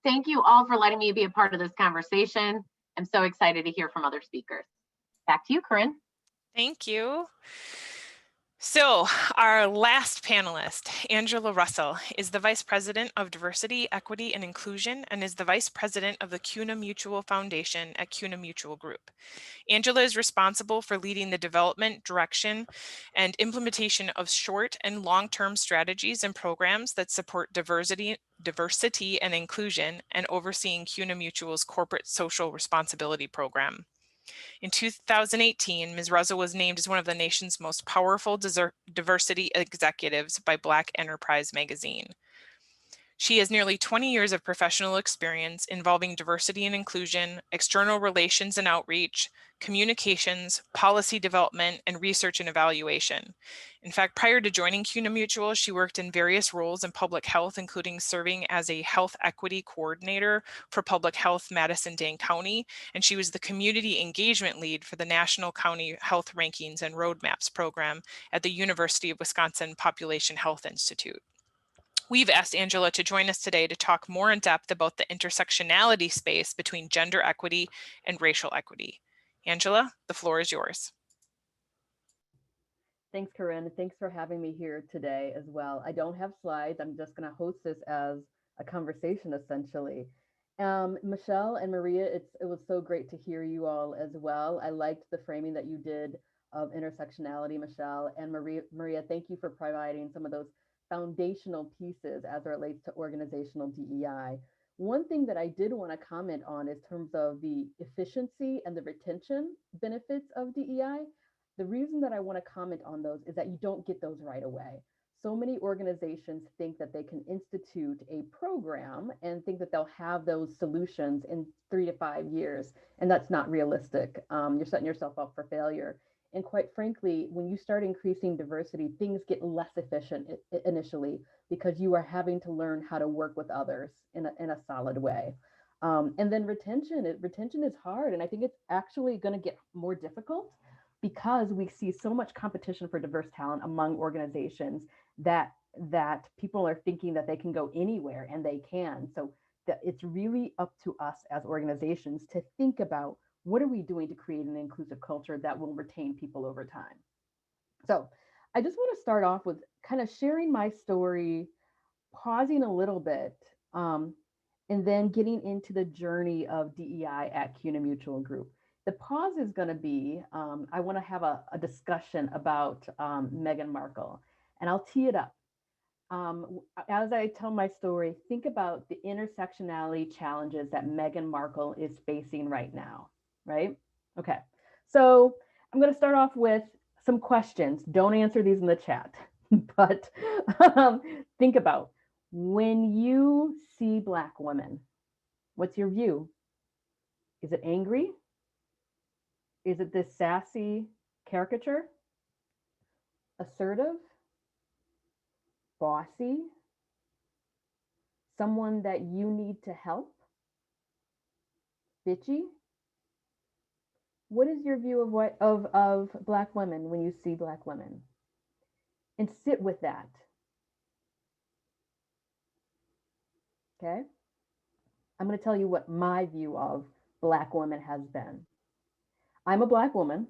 Thank you all for letting me be a part of this conversation. I'm so excited to hear from other speakers. Back to you, Corinne. Thank you. So our last panelist, Angela Russell, is the Vice President of Diversity, Equity, and Inclusion and is the Vice President of the CUNA Mutual Foundation at CUNA Mutual Group. Angela is responsible for leading the development, direction, and implementation of short and long-term strategies and programs that support diversity and inclusion, and overseeing CUNA Mutual's corporate social responsibility program. In 2018, Ms. Russell was named as one of the nation's most powerful diversity executives by Black Enterprise magazine. She has nearly 20 years of professional experience involving diversity and inclusion, external relations and outreach, communications, policy development, and research and evaluation. In fact, prior to joining CUNA Mutual, she worked in various roles in public health, including serving as a health equity coordinator for public health Madison-Dane County, and she was the community engagement lead for the National County Health Rankings and Roadmaps program at the University of Wisconsin Population Health Institute. We've asked Angela to join us today to talk more in depth about the intersectionality space between gender equity and racial equity. Angela, the floor is yours. Thanks, Corinne. Thanks for having me here today as well. I don't have slides. I'm just going to host this as a conversation, essentially. Michelle and Maria, it was so great to hear you all as well. I liked the framing that you did of intersectionality, Michelle. And Maria, thank you for providing some of those foundational pieces as it relates to organizational DEI. One thing that I did want to comment on is terms of the efficiency and the retention benefits of DEI. The reason that I want to comment on those is that you don't get those right away. So many organizations think that they can institute a program and think that they'll have those solutions in 3 to 5 years, and that's not realistic. You're setting yourself up for failure. And quite frankly, when you start increasing diversity, things get less efficient initially because you are having to learn how to work with others in a solid way. And then retention is hard, and I think it's actually going to get more difficult because we see so much competition for diverse talent among organizations that people are thinking that they can go anywhere, and they can. So that it's really up to us as organizations to think about what are we doing to create an inclusive culture that will retain people over time. So I just want to start off with kind of sharing my story, pausing a little bit, and then getting into the journey of DEI at CUNA Mutual Group. The pause is going to be, I want to have a discussion about Meghan Markle, and I'll tee it up. As I tell my story, think about the intersectionality challenges that Meghan Markle is facing right now, right? Okay, so I'm going to start off with some questions. Don't answer these in the chat, but think about when you see Black women, what's your view? Is it angry? Is it this sassy caricature? Assertive? Bossy? Someone that you need to help? Bitchy? What is your view of Black women when you see Black women? And sit with that. Okay? I'm going to tell you what my view of Black women has been. I'm a Black woman.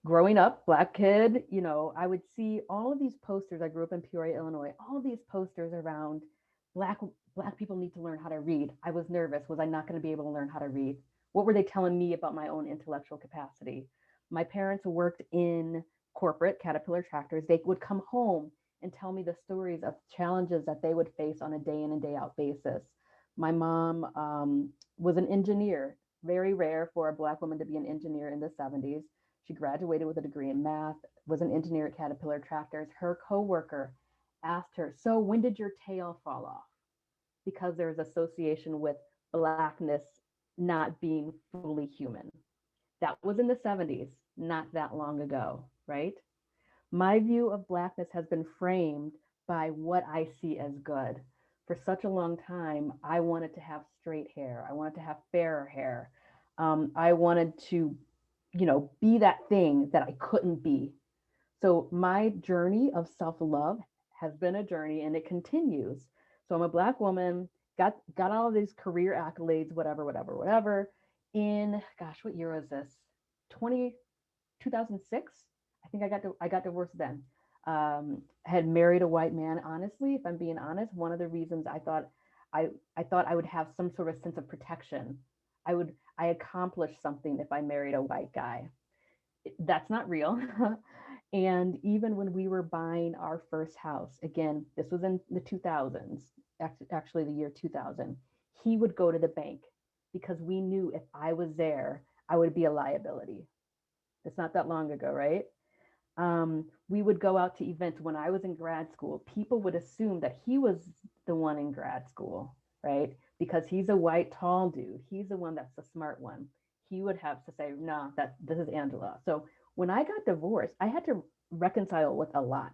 Growing up, Black kid, you know, I would see all of these posters. I grew up in Peoria, Illinois, all of these posters around Black people need to learn how to read. I was nervous. Was I not going to be able to learn how to read? What were they telling me about my own intellectual capacity? My parents worked in corporate Caterpillar tractors. They would come home and tell me the stories of challenges that they would face on a day in and day out basis. My mom was an engineer, very rare for a Black woman to be an engineer in the 70s. She graduated with a degree in math, was an engineer at Caterpillar Tractors. Her coworker asked her, "So when did your tail fall off?" Because there's association with Blackness not being fully human. That was in the 70s, not that long ago, right? My view of Blackness has been framed by what I see as good. For such a long time, I wanted to have straight hair. I wanted to have fairer hair. I wanted to, be that thing that I couldn't be. So my journey of self-love has been a journey, and it continues. So I'm a Black woman, got all of these career accolades, whatever. In, gosh, what year was this? 2006. I think I got divorced then. Had married a white man. Honestly, if I'm being honest, one of the reasons I thought I would have some sort of sense of protection. I accomplished something if I married a white guy. That's not real. And even when we were buying our first house, again, this was in the 2000s, actually the year 2000, he would go to the bank because we knew if I was there, I would be a liability. It's not that long ago, right? We would go out to events when I was in grad school. People would assume that he was the one in grad school, right? Because he's a white, tall dude. He's the one that's the smart one. He would have to say, "No, this is Angela." So when I got divorced, I had to reconcile with a lot.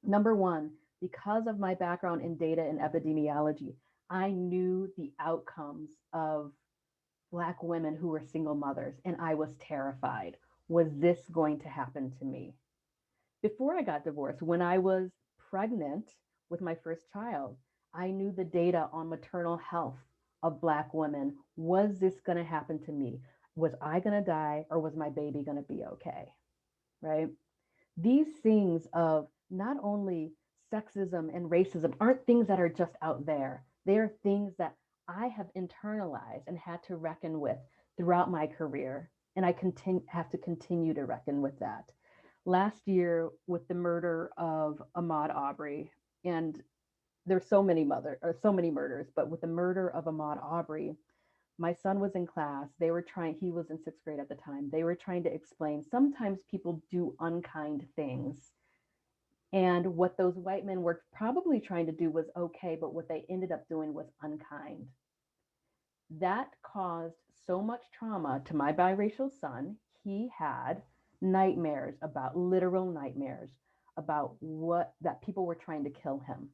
Number one, because of my background in data and epidemiology, I knew the outcomes of Black women who were single mothers, and I was terrified. Was this going to happen to me? Before I got divorced, when I was pregnant with my first child, I knew the data on maternal health of Black women. Was this going to happen to me? Was I going to die, or was my baby going to be okay? Right? These things of not only sexism and racism aren't things that are just out there. They are things that I have internalized and had to reckon with throughout my career. And I have to continue to reckon with that. Last year, with the murder of Ahmaud Arbery, and there's so many murders, but with the murder of Ahmaud Arbery, my son was in class. He was in sixth grade at the time. They were trying to explain sometimes people do unkind things. And what those white men were probably trying to do was okay, but what they ended up doing was unkind. That caused so much trauma to my biracial son. He had literal nightmares about that people were trying to kill him.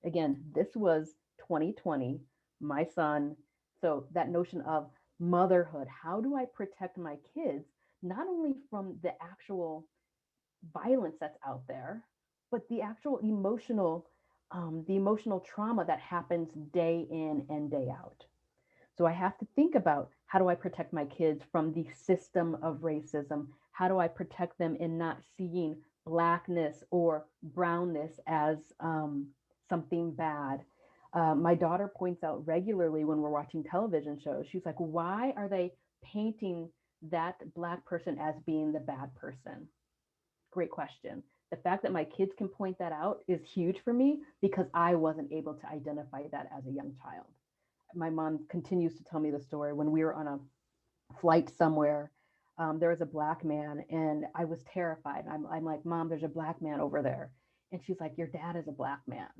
Again, this was 2020, my son. So that notion of motherhood, how do I protect my kids, not only from the actual violence that's out there, but the actual the emotional trauma that happens day in and day out. So I have to think about, how do I protect my kids from the system of racism? How do I protect them in not seeing Blackness or brownness as something bad? My daughter points out regularly when we're watching television shows, she's like, why are they painting that Black person as being the bad person? Great question. The fact that my kids can point that out is huge for me because I wasn't able to identify that as a young child. My mom continues to tell me the story when we were on a flight somewhere. There was a Black man, and I was terrified. I'm like, "Mom, there's a Black man over there." And she's like, "Your dad is a Black man."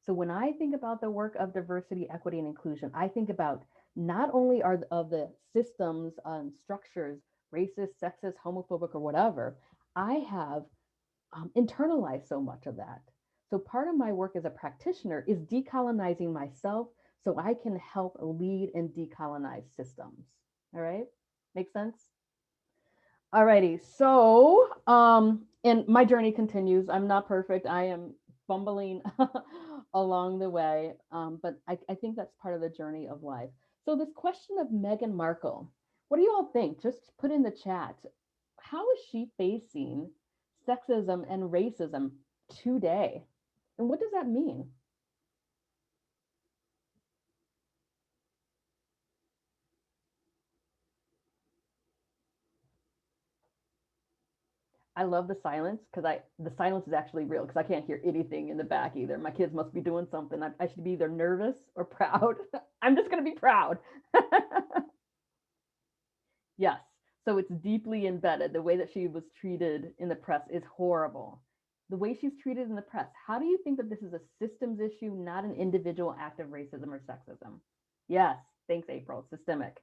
So when I think about the work of diversity, equity, and inclusion, I think about not only of the systems and structures, racist, sexist, homophobic, or whatever, I have internalized so much of that. So part of my work as a practitioner is decolonizing myself so I can help lead and decolonize systems. All right, make sense? All righty, so and my journey continues. I'm not perfect. I am fumbling along the way, but I think that's part of the journey of life. So this question of Meghan Markle, what do you all think? Just put in the chat. How is she facing sexism and racism today? And what does that mean? I love the silence because the silence is actually real because I can't hear anything in the back either. My kids must be doing something. I should be either nervous or proud. I'm just going to be proud. Yes. So it's deeply embedded. The way that she was treated in the press is horrible. The way she's treated in the press. How do you think that this is a systems issue, not an individual act of racism or sexism? Yes. Thanks, April. Systemic.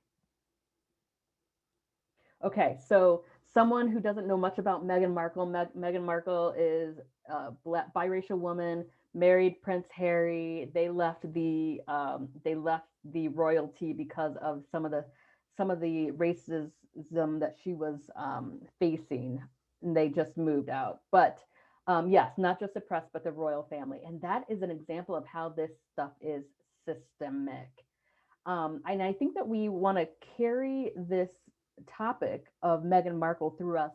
Okay, so someone who doesn't know much about Meghan Markle. Meghan Markle is a biracial woman, married Prince Harry. They left the royalty because of some of the racism that she was facing, and they just moved out. But yes, not just the press, but the royal family, and that is an example of how this stuff is systemic. And I think that we want to carry this topic of Meghan Markle through us,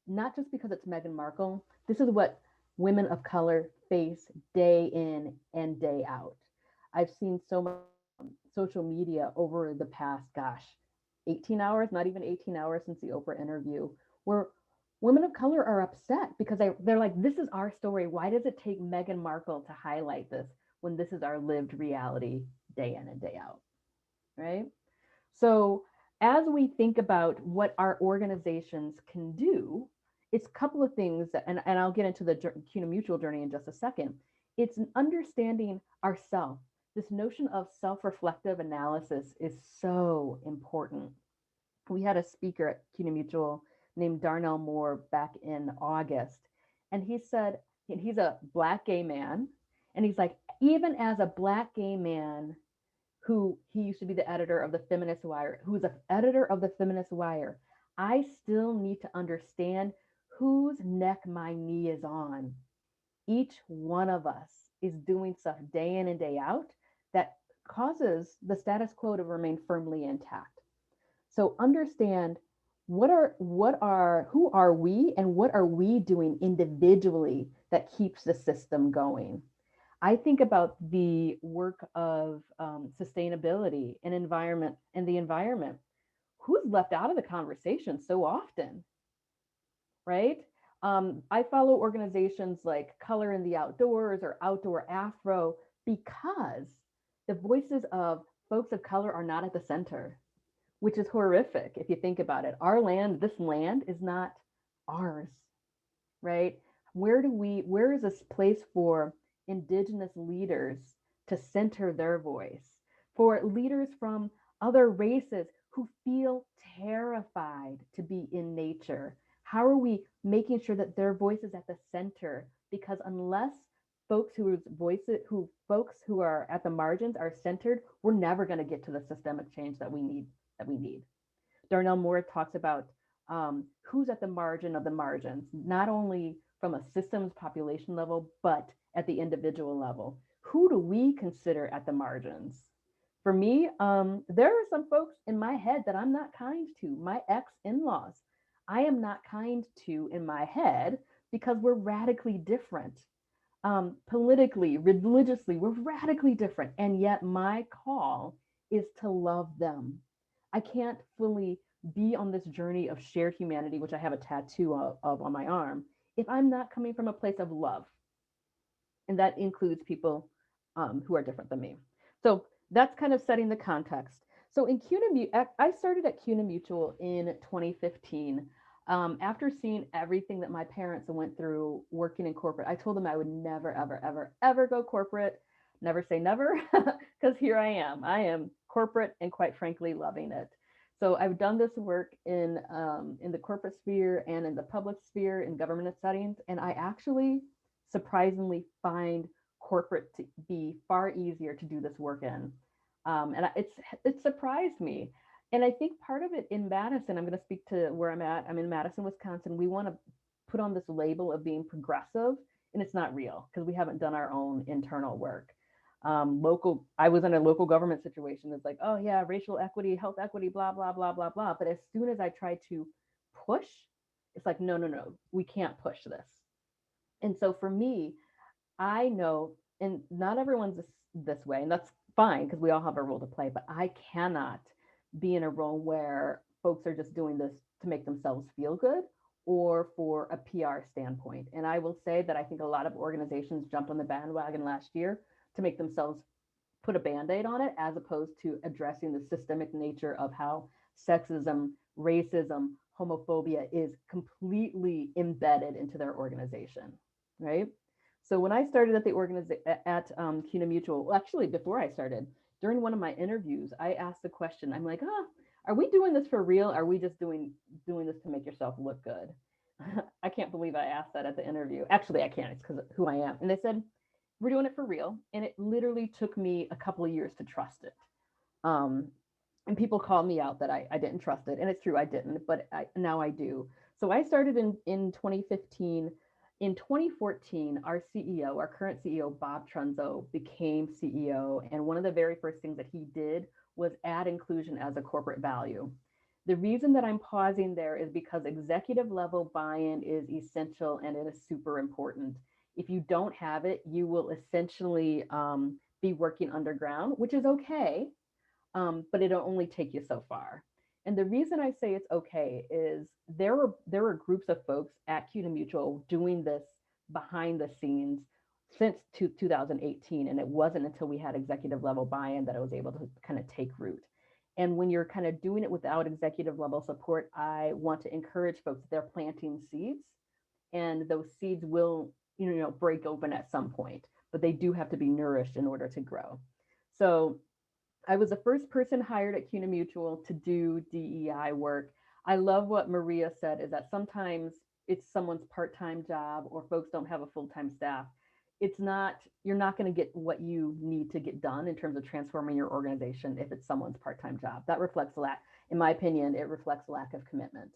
not just because it's Meghan Markle. This is what women of color face day in and day out. I've seen so much social media over the past, 18 hours, not even 18 hours since the Oprah interview, where women of color are upset because they're like, this is our story. Why does it take Meghan Markle to highlight this when this is our lived reality day in and day out? Right? So as we think about what our organizations can do, it's a couple of things that, and I'll get into the CUNA Mutual journey in just a second. It's an understanding ourself. This notion of self-reflective analysis is so important. We had a speaker at CUNA Mutual named Darnell Moore back in August, and he said, and he's a Black gay man, and he's like, even as a Black gay man, who he used to be the editor of the Feminist Wire, who's the editor of the Feminist Wire, I still need to understand whose neck my knee is on. Each one of us is doing stuff day in and day out that causes the status quo to remain firmly intact. So understand who are we and what are we doing individually that keeps the system going. I think about the work of sustainability and environment and the environment. Who's left out of the conversation so often, right? I follow organizations like Color in the Outdoors or Outdoor Afro because the voices of folks of color are not at the center, which is horrific if you think about it. Our land, this land is not ours, right? Where is this place for Indigenous leaders to center their voice, for leaders from other races who feel terrified to be in nature? How are we making sure that their voice is at the center? Because unless folks who are at the margins are centered, we're never going to get to the systemic change that we need. Darnell Moore talks about who's at the margin of the margins, not only from a systems population level, but at the individual level. Who do we consider at the margins? For me, there are some folks in my head that I'm not kind to. My ex-in-laws, I am not kind to in my head because we're radically different. Politically, religiously, we're radically different. And yet my call is to love them. I can't fully be on this journey of shared humanity, which I have a tattoo of on my arm, if I'm not coming from a place of love. And that includes people who are different than me. So that's kind of setting the context. So in I started at CUNA Mutual in 2015. After seeing everything that my parents went through working in corporate, I told them I would never, ever, ever, ever go corporate. Never say never, because here I am. I am corporate and quite frankly loving it. So I've done this work in the corporate sphere and in the public sphere in government settings, and I actually surprisingly find corporate to be far easier to do this work in. And it surprised me. And I think part of it in Madison, I'm going to speak to where I'm at. I'm in Madison, Wisconsin. We want to put on this label of being progressive, and it's not real because we haven't done our own internal work. I was in a local government situation. It's like, oh yeah, racial equity, health equity, blah, blah, blah, blah, blah. But as soon as I try to push, it's like, no, we can't push this. And so for me, I know, and not everyone's this way, and that's fine because we all have a role to play, but I cannot be in a role where folks are just doing this to make themselves feel good or for a PR standpoint. And I will say that I think a lot of organizations jumped on the bandwagon last year to make themselves put a Band-Aid on it, as opposed to addressing the systemic nature of how sexism, racism, homophobia is completely embedded into their organization, right? So when I started at the organization at CUNA Mutual, well, actually before I started, during one of my interviews, I asked the question. I'm like, are we doing this for real? Are we just doing this to make yourself look good? I can't believe I asked that at the interview. Actually, I can't. It's because of who I am. And they said, we're doing it for real. And it literally took me a couple of years to trust it. And people call me out that I didn't trust it. And it's true, I didn't, but now I do. So I started in 2015. In 2014, our CEO, our current CEO, Bob Trunzo, became CEO. And one of the very first things that he did was add inclusion as a corporate value. The reason that I'm pausing there is because executive level buy-in is essential and it is super important. If you don't have it, you will essentially be working underground, which is okay, but it'll only take you so far. And the reason I say it's okay is there were groups of folks at CUNA Mutual doing this behind the scenes since 2018, and it wasn't until we had executive level buy-in that it was able to kind of take root. And when you're kind of doing it without executive level support, I want to encourage folks that they're planting seeds, and those seeds will, break open at some point, but they do have to be nourished in order to grow. So I was the first person hired at CUNA Mutual to do DEI work. I love what Maria said, is that sometimes it's someone's part-time job or folks don't have a full-time staff. You're not going to get what you need to get done in terms of transforming your organization if it's someone's part-time job. That reflects in my opinion, it reflects lack of commitment.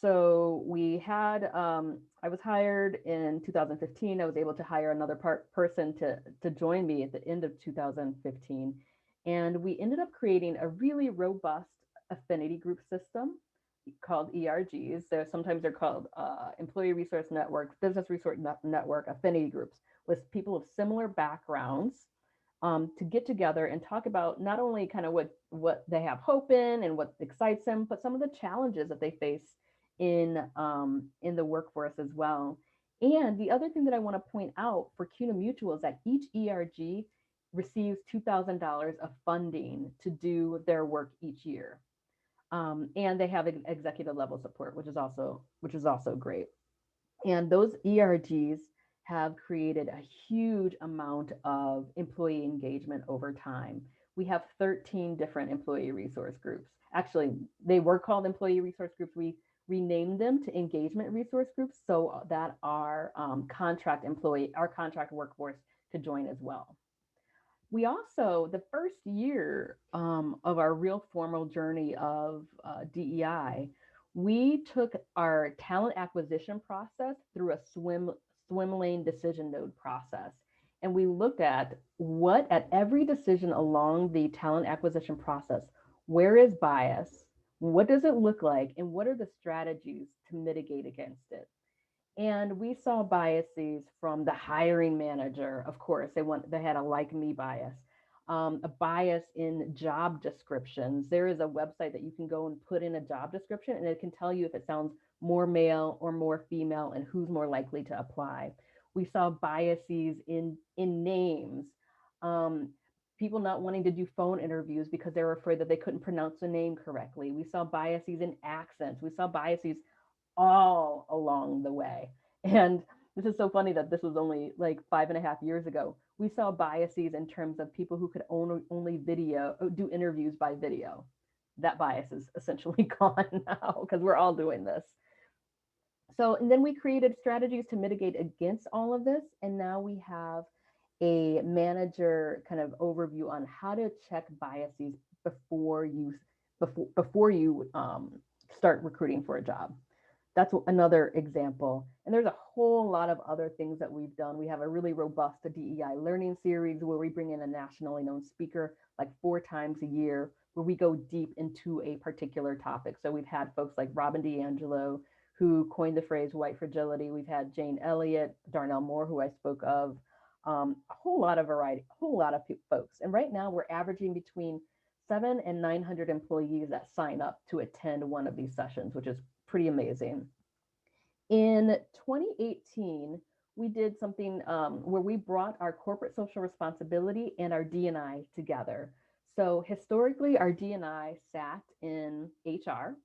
So we had, I was hired in 2015. I was able to hire another person to join me at the end of 2015. And we ended up creating a really robust affinity group system called ERGs. Sometimes they're called Employee Resource Network, Business Resource Network, affinity groups, with people of similar backgrounds to get together and talk about not only kind of what they have hope in and what excites them, but some of the challenges that they face in the workforce as well. And the other thing that I want to point out for CUNA Mutual is that each ERG receives $2,000 of funding to do their work each year. And they have executive level support, which is also great. And those ERGs have created a huge amount of employee engagement over time. We have 13 different employee resource groups. Actually, they were called employee resource groups. We renamed them to engagement resource groups so that our contract workforce could join as well. We also, the first year of our real formal journey of DEI, we took our talent acquisition process through a swim lane decision node process. And we looked at every decision along the talent acquisition process, where is bias? What does it look like? And what are the strategies to mitigate against it? And we saw biases from the hiring manager. Of course, they had a like me bias, a bias in job descriptions. There is a website that you can go and put in a job description, and it can tell you if it sounds more male or more female and who's more likely to apply. We saw biases in names. People not wanting to do phone interviews because they were afraid that they couldn't pronounce the name correctly. We saw biases in accents. We saw biases all along the way. And this is so funny that this was only like 5.5 years ago. We saw biases in terms of people who could only do interviews by video. That bias is essentially gone now because we're all doing this. So, and then we created strategies to mitigate against all of this. And now we have a manager kind of overview on how to check biases before you start recruiting for a job. That's another example. And there's a whole lot of other things that we've done. We have a really robust DEI learning series where we bring in a nationally known speaker like 4 times a year, where we go deep into a particular topic. So we've had folks like Robin DiAngelo, who coined the phrase white fragility. We've had Jane Elliott, Darnell Moore, who I spoke of, a whole lot of folks. And right now we're averaging between 700 and 900 employees that sign up to attend one of these sessions, which is pretty amazing. In 2018, we did something where we brought our corporate social responsibility and our D&I together. So historically, our D&I sat in HR,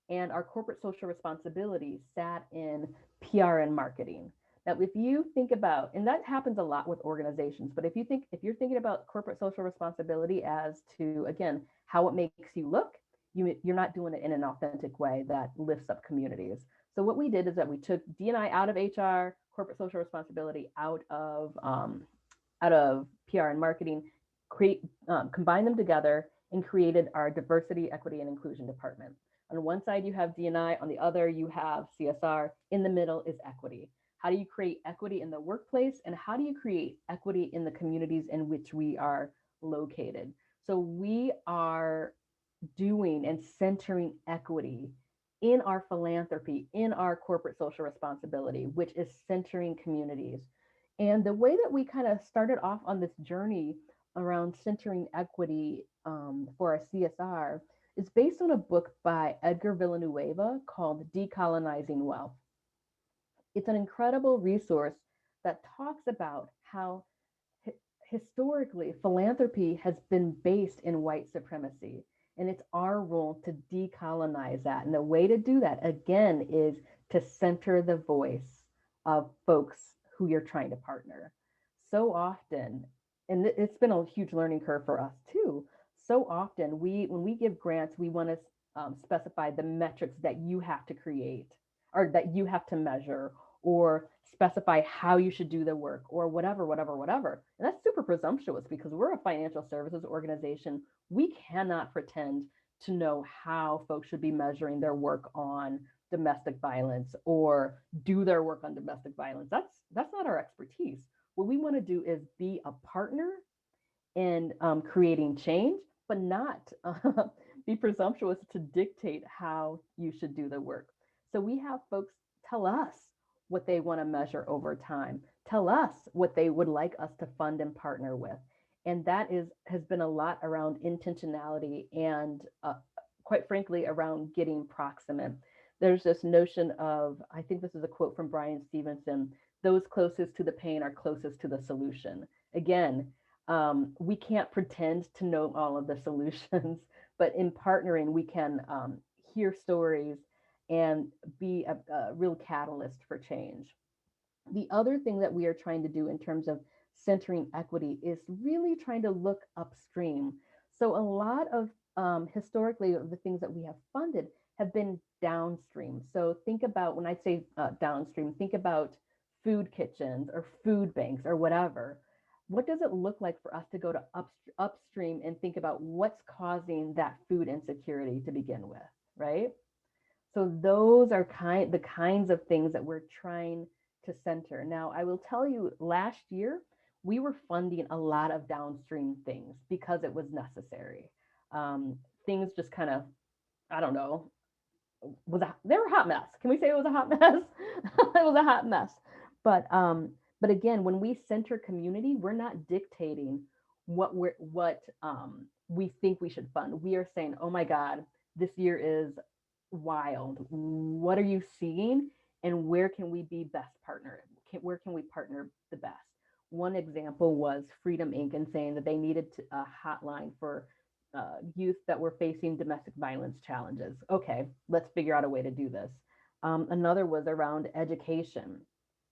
and our corporate social responsibility sat in PR and marketing. Now, if you think about, and that happens a lot with organizations, but if you're thinking about corporate social responsibility as to, again, how it makes you look, you're not doing it in an authentic way that lifts up communities. So what we did is that we took D&I out of HR, corporate social responsibility out of PR and marketing, combine them together, and created our diversity, equity, and inclusion department. On one side, you have D&I, on the other, you have CSR. In the middle is equity. How do you create equity in the workplace? And how do you create equity in the communities in which we are located? So we are doing and centering equity in our philanthropy, in our corporate social responsibility, which is centering communities. And the way that we kind of started off on this journey around centering equity for our CSR is based on a book by Edgar Villanueva called Decolonizing Wealth. It's an incredible resource that talks about how historically philanthropy has been based in white supremacy. And it's our role to decolonize that. And the way to do that, again, is to center the voice of folks who you're trying to partner. So often, and it's been a huge learning curve for us too. So often, when we give grants, we want to specify the metrics that you have to create or that you have to measure, or specify how you should do the work, or whatever. And that's super presumptuous because we're a financial services organization. We cannot pretend to know how folks should be measuring their work on domestic violence or do their work on domestic violence. That's not our expertise. What we want to do is be a partner in creating change, but not be presumptuous to dictate how you should do the work. So we have folks tell us what they want to measure over time, tell us what they would like us to fund and partner with. And that has been a lot around intentionality and quite frankly, around getting proximate. There's this notion of, I think this is a quote from Brian Stevenson, those closest to the pain are closest to the solution. Again, we can't pretend to know all of the solutions, but in partnering, we can hear stories and be a real catalyst for change. The other thing that we are trying to do in terms of centering equity is really trying to look upstream. So a lot of historically the things that we have funded have been downstream. So think about, when I say downstream, think about food kitchens or food banks or whatever. What does it look like for us to go to upstream and think about what's causing that food insecurity to begin with, right? So those are the kinds of things that we're trying to center. Now, I will tell you, last year, we were funding a lot of downstream things because it was necessary. Things just kind of, I don't know, they were a hot mess. Can we say it was a hot mess? It was a hot mess. But again, when we center community, we're not dictating what we think we should fund. We are saying, oh my God, this year is wild. What are you seeing? And where can we be best partner? Where can we partner the best? One example was Freedom Inc. and saying that they needed a hotline for youth that were facing domestic violence challenges. Okay, let's figure out a way to do this. Another was around education.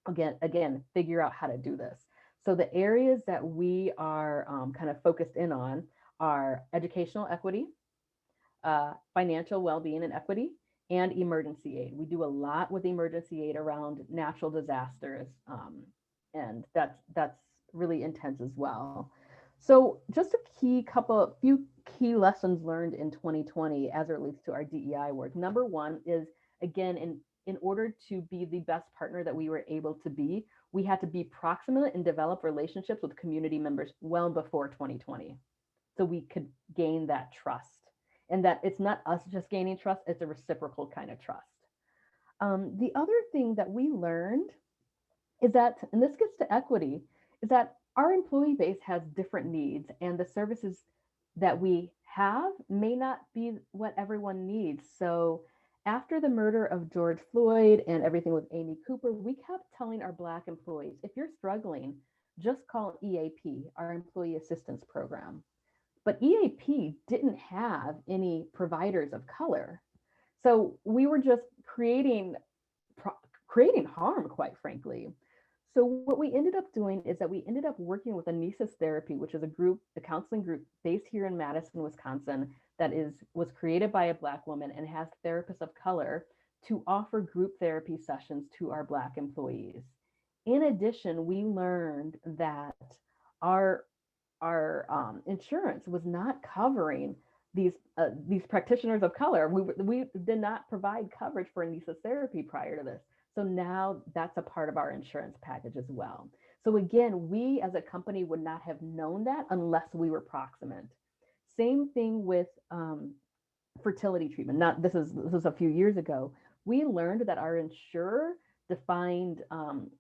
Again, figure out how to do this. So the areas that we are kind of focused in on are educational equity, financial well-being and equity, and emergency aid. We do a lot with emergency aid around natural disasters, and that's really intense as well. So just a few key lessons learned in 2020 as it relates to our DEI work. Number one is, again, in order to be the best partner that we were able to be, we had to be proximate and develop relationships with community members well before 2020, so we could gain that trust. And that it's not us just gaining trust, it's a reciprocal kind of trust. The other thing that we learned is that, and this gets to equity, is that our employee base has different needs, and the services that we have may not be what everyone needs. So After the murder of George Floyd and everything with Amy Cooper, we kept telling our Black employees, if you're struggling, just call EAP, our Employee Assistance Program. But EAP didn't have any providers of color. So we were just creating harm, quite frankly. So what we ended up doing is that we ended up working with Anesis Therapy, which is a counseling group based here in Madison, Wisconsin, that was created by a Black woman and has therapists of color to offer group therapy sessions to our Black employees. In addition, we learned that our insurance was not covering these practitioners of color. We did not provide coverage for Anesis Therapy prior to this. So now that's a part of our insurance package as well. So again, we as a company would not have known that unless we were proximate. Same thing with fertility treatment. This was a few years ago. We learned that our insurer defined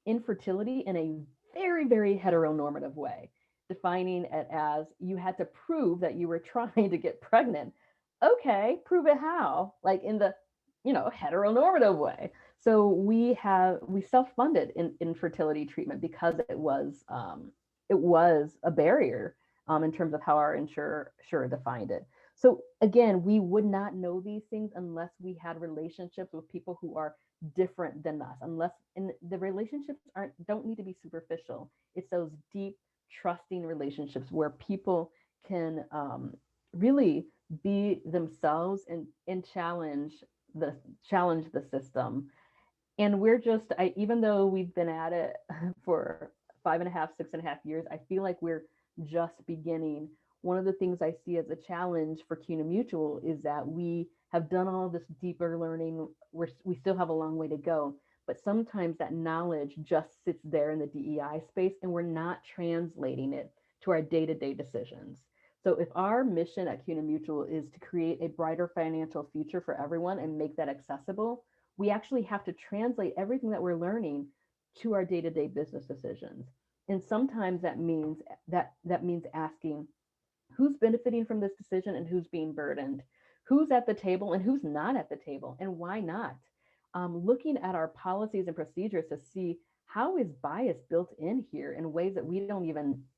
infertility in a very, very heteronormative way, defining it as you had to prove that you were trying to get pregnant. Okay, prove it how? Like in the, heteronormative way. So we self-funded infertility treatment because it was a barrier in terms of how our insurer defined it. So again, we would not know these things unless we had relationships with people who are different than us. And the relationships don't need to be superficial. It's those deep, trusting relationships where people can really be themselves and challenge the system. And we're just, even though we've been at it for 6.5 years, I feel like we're just beginning. One of the things I see as a challenge for CUNA Mutual is that we have done all this deeper learning. We still have a long way to go, but sometimes that knowledge just sits there in the DEI space and we're not translating it to our day-to-day decisions. So if our mission at CUNA Mutual is to create a brighter financial future for everyone and make that accessible, we actually have to translate everything that we're learning to our day-to-day business decisions. And sometimes that means asking who's benefiting from this decision and who's being burdened, who's at the table and who's not at the table, and why not. Looking at our policies and procedures to see how is bias built in here in ways that we don't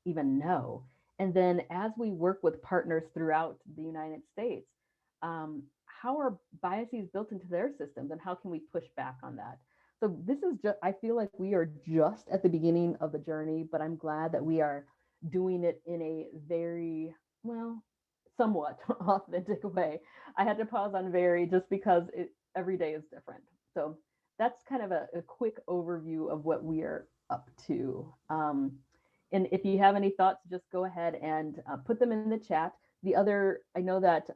even know. And then as we work with partners throughout the United States, how are biases built into their systems and how can we push back on that? So this is just, I feel like we are just at the beginning of the journey, but I'm glad that we are doing it in a very, somewhat authentic way. I had to pause on very just because every day is different. So that's kind of a quick overview of what we are up to. And if you have any thoughts, just go ahead and put them in the chat. I know that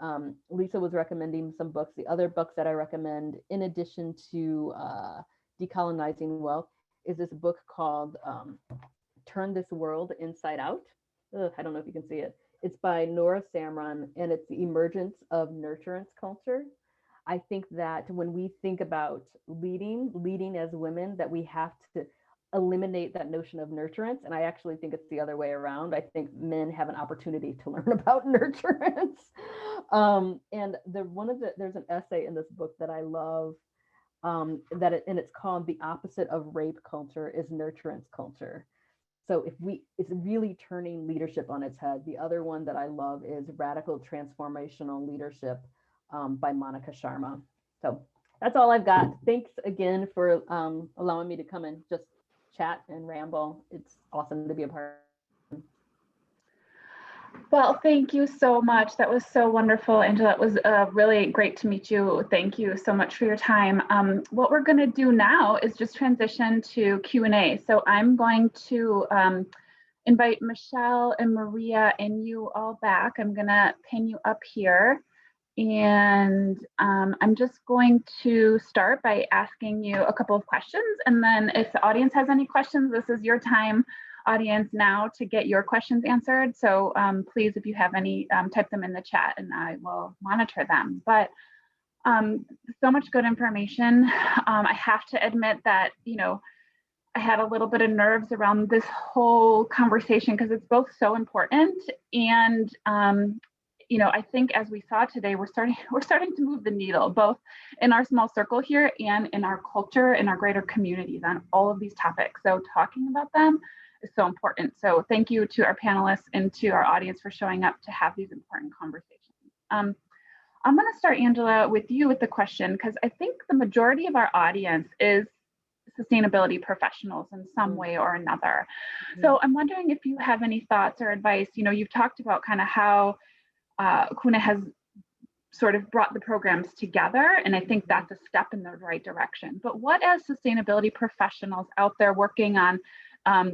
Lisa was recommending some books. The other books that I recommend, in addition to Decolonizing Wealth, is this book called Turn This World Inside Out. I don't know if you can see it. It's by Nora Samron, and it's the emergence of nurturance culture. I think that when we think about leading as women, that we have to eliminate that notion of nurturance. And I actually think it's the other way around. I think men have an opportunity to learn about nurturance. And there's an essay in this book that I love, and it's called The Opposite of Rape Culture is Nurturance Culture. So it's really turning leadership on its head. The other one that I love is Radical Transformational Leadership by Monica Sharma. So that's all I've got. Thanks again for allowing me to come and just chat and ramble. It's awesome to be a part. Well, thank you so much. That was so wonderful, Angela. It was really great to meet you. Thank you so much for your time. What we're going to do now is just transition to Q&A. So I'm going to invite Michelle and Maria and you all back. I'm going to pin you up here. And I'm just going to start by asking you a couple of questions. And then if the audience has any questions, this is your time, audience, now to get your questions answered. So please, if you have any, type them in the chat and I will monitor them. But so much good information. I have to admit that, I had a little bit of nerves around this whole conversation because it's both so important and I think as we saw today, we're starting to move the needle, both in our small circle here and in our culture, in our greater communities on all of these topics. So talking about them is so important. So thank you to our panelists and to our audience for showing up to have these important conversations. I'm going to start, Angela, with you with the question, because I think the majority of our audience is sustainability professionals in some way or another. So I'm wondering if you have any thoughts or advice. You've talked about kind of how CUNA has sort of brought the programs together, and I think that's a step in the right direction. But what, as sustainability professionals out there working on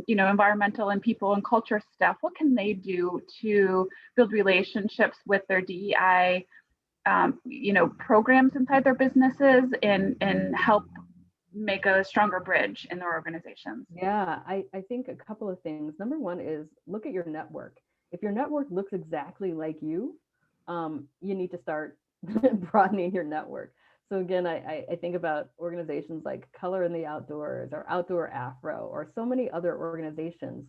environmental and people and culture stuff, what can they do to build relationships with their DEI programs inside their businesses and help make a stronger bridge in their organizations? Yeah, I think a couple of things. Number one is look at your network. If your network looks exactly like you need to start broadening your network. So again, I think about organizations like Color in the Outdoors or Outdoor Afro or so many other organizations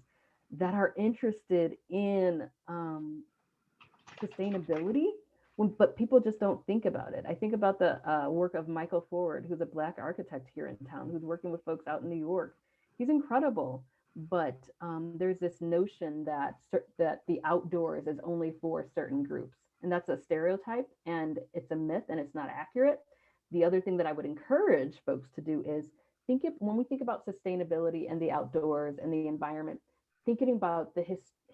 that are interested in sustainability, but people just don't think about it. I think about the work of Michael Ford, who's a Black architect here in town, who's working with folks out in New York. He's incredible, but there's this notion that the outdoors is only for certain groups. And that's a stereotype, and it's a myth, and it's not accurate. The other thing that I would encourage folks to do is when we think about sustainability and the outdoors and the environment, thinking about the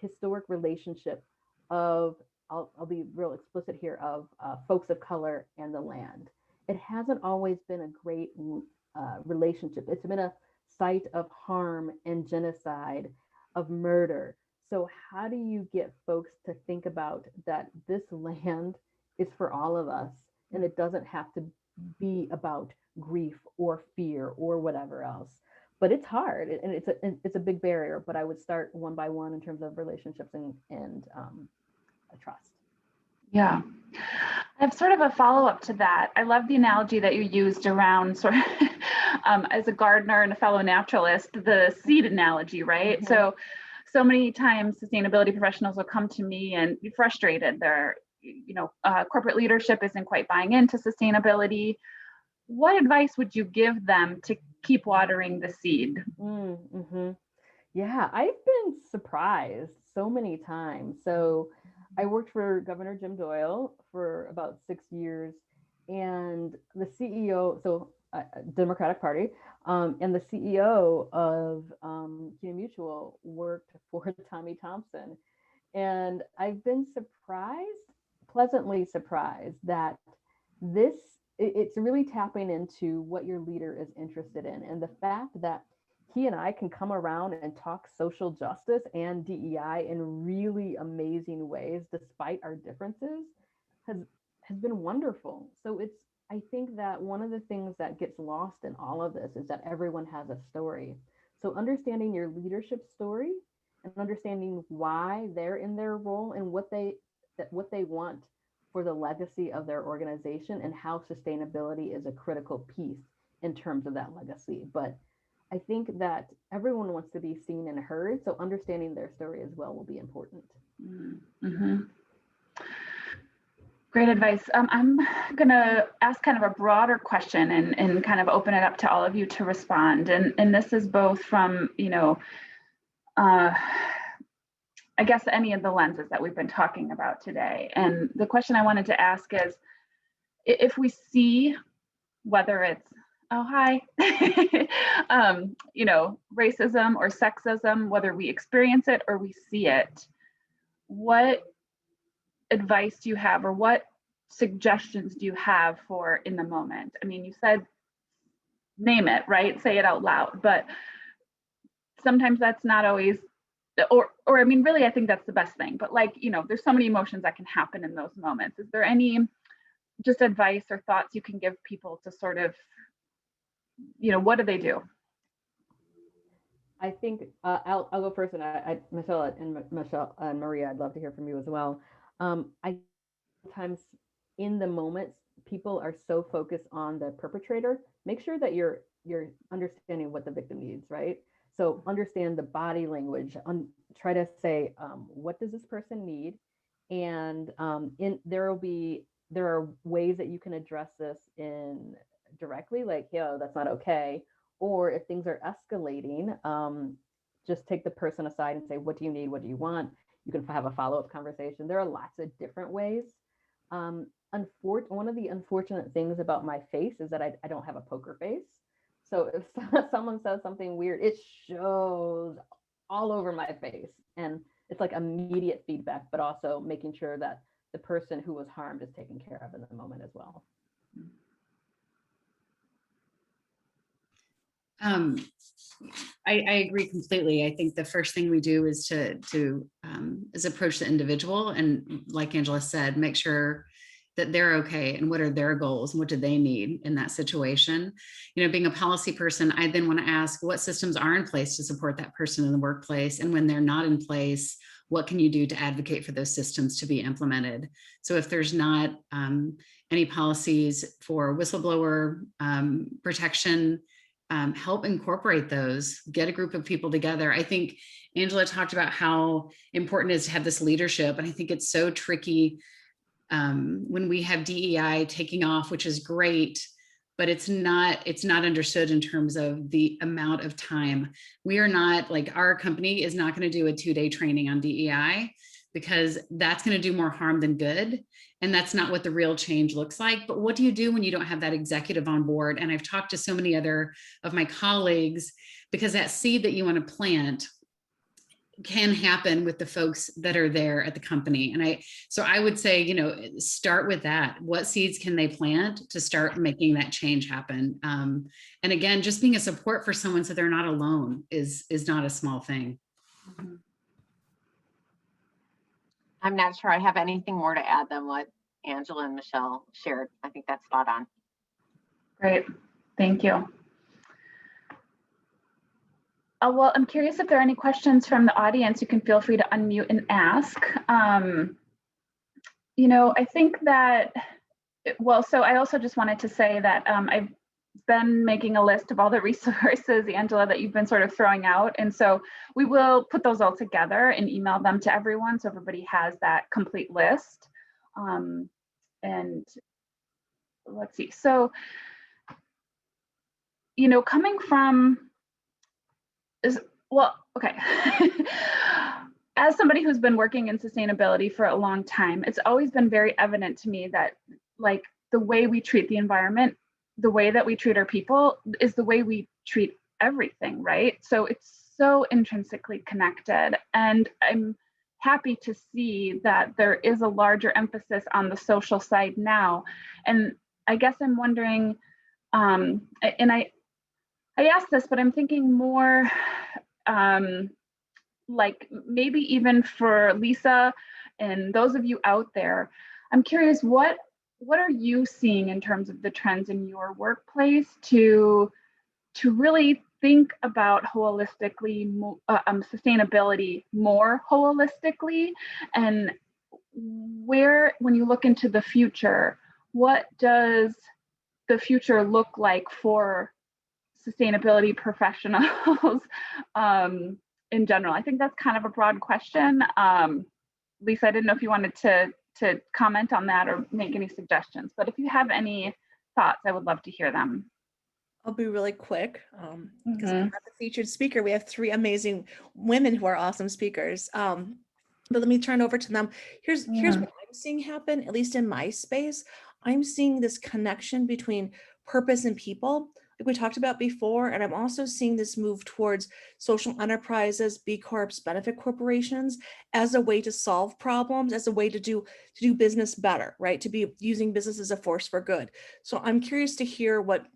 historic relationship of, I'll be real explicit here, of folks of color and the land. It hasn't always been a great relationship. It's been a site of harm and genocide, of murder. So how do you get folks to think about that this land is for all of us, and it doesn't have to be about grief or fear or whatever else? But it's hard, and it's a big barrier. But I would start one by one in terms of relationships and trust. Yeah. I have sort of a follow-up to that. I love the analogy that you used around sort of as a gardener and a fellow naturalist, the seed analogy, right? So many times sustainability professionals will come to me and be frustrated. They're, corporate leadership isn't quite buying into sustainability. What advice would you give them to keep watering the seed? Yeah, I've been surprised so many times. So I worked for Governor Jim Doyle for about 6 years, and the CEO, Democratic Party, and the CEO of CUNA Mutual worked for Tommy Thompson. And I've been pleasantly surprised that it's really tapping into what your leader is interested in. And the fact that he and I can come around and talk social justice and DEI in really amazing ways, despite our differences, has been wonderful. So I think that one of the things that gets lost in all of this is that everyone has a story. So understanding your leadership story and understanding why they're in their role and what they want for the legacy of their organization, and how sustainability is a critical piece in terms of that legacy. But I think that everyone wants to be seen and heard, so understanding their story as well will be important. Great advice. I'm going to ask kind of a broader question and kind of open it up to all of you to respond. And this is both from, I guess any of the lenses that we've been talking about today. And the question I wanted to ask is, if we see, whether it's, oh, hi, racism or sexism, whether we experience it or we see it, what advice do you have, or what suggestions do you have for in the moment? I mean, you said, name it, right? Say it out loud, but sometimes that's not always, or I mean, really, I think that's the best thing, but there's so many emotions that can happen in those moments. Is there any just advice or thoughts you can give people to sort of, what do they do? I think I'll go first, and Michelle and Maria, I'd love to hear from you as well. I sometimes in the moments, people are so focused on the perpetrator. Make sure that you're understanding what the victim needs, right? So understand the body language. Try to say, what does this person need, And there are ways that you can address this in directly, like, yo, that's not okay. Or if things are escalating, just take the person aside and say, what do you need? What do you want? You can have a follow-up conversation. There are lots of different ways. One of the unfortunate things about my face is that I don't have a poker face. So if someone says something weird, it shows all over my face. And it's like immediate feedback, but also making sure that the person who was harmed is taken care of in the moment as well. I agree completely. I think the first thing we do is to approach the individual, and like Angela said, make sure that they're okay and what are their goals and what do they need in that situation. You know, being a policy person, I then want to ask what systems are in place to support that person in the workplace, and when they're not in place, what can you do to advocate for those systems to be implemented? So if there's not any policies for whistleblower protection, help incorporate those, get a group of people together. I think Angela talked about how important it is to have this leadership. And I think it's so tricky when we have DEI taking off, which is great, but it's not understood in terms of the amount of time. We are not, like, our company is not going to do a 2-day training on DEI, because that's going to do more harm than good. And that's not what the real change looks like. But what do you do when you don't have that executive on board? And I've talked to so many other of my colleagues, because that seed that you want to plant can happen with the folks that are there at the company. And so I would say, you know, start with that. What seeds can they plant to start making that change happen? And again, just being a support for someone so they're not alone is not a small thing. Mm-hmm. I'm not sure I have anything more to add than what Angela and Michelle shared. I think that's spot on. Great, thank you. Well, I'm curious if there are any questions from the audience. You can feel free to unmute and ask. You know, I think that, well, so I also just wanted to say that I've been making a list of all the resources, Angela, that you've been sort of throwing out. And so we will put those all together and email them to everyone so everybody has that complete list. And let's see, so, you know, coming from, well, okay. As somebody who's been working in sustainability for a long time, it's always been very evident to me that, like, the way we treat the environment, the way that we treat our people is the way we treat everything, right? So it's so intrinsically connected. And I'm happy to see that there is a larger emphasis on the social side now. And I guess I'm wondering, and I asked this, but I'm thinking more, like maybe even for Lisa and those of you out there, I'm curious, what are you seeing in terms of the trends in your workplace to really think about holistically, sustainability more holistically, and where, when you look into the future, what does the future look like for sustainability professionals in general? I think that's kind of a broad question. Lisa, I didn't know if you wanted to comment on that or make any suggestions, but if you have any thoughts, I would love to hear them. I'll be really quick because I'm not the featured speaker. We have 3 amazing women who are awesome speakers. But let me turn over to them. Here's what I'm seeing happen, at least in my space. I'm seeing this connection between purpose and people, like we talked about before. And I'm also seeing this move towards social enterprises, B Corps, benefit corporations, as a way to solve problems, as a way to do business better, right? To be using business as a force for good. So I'm curious to hear what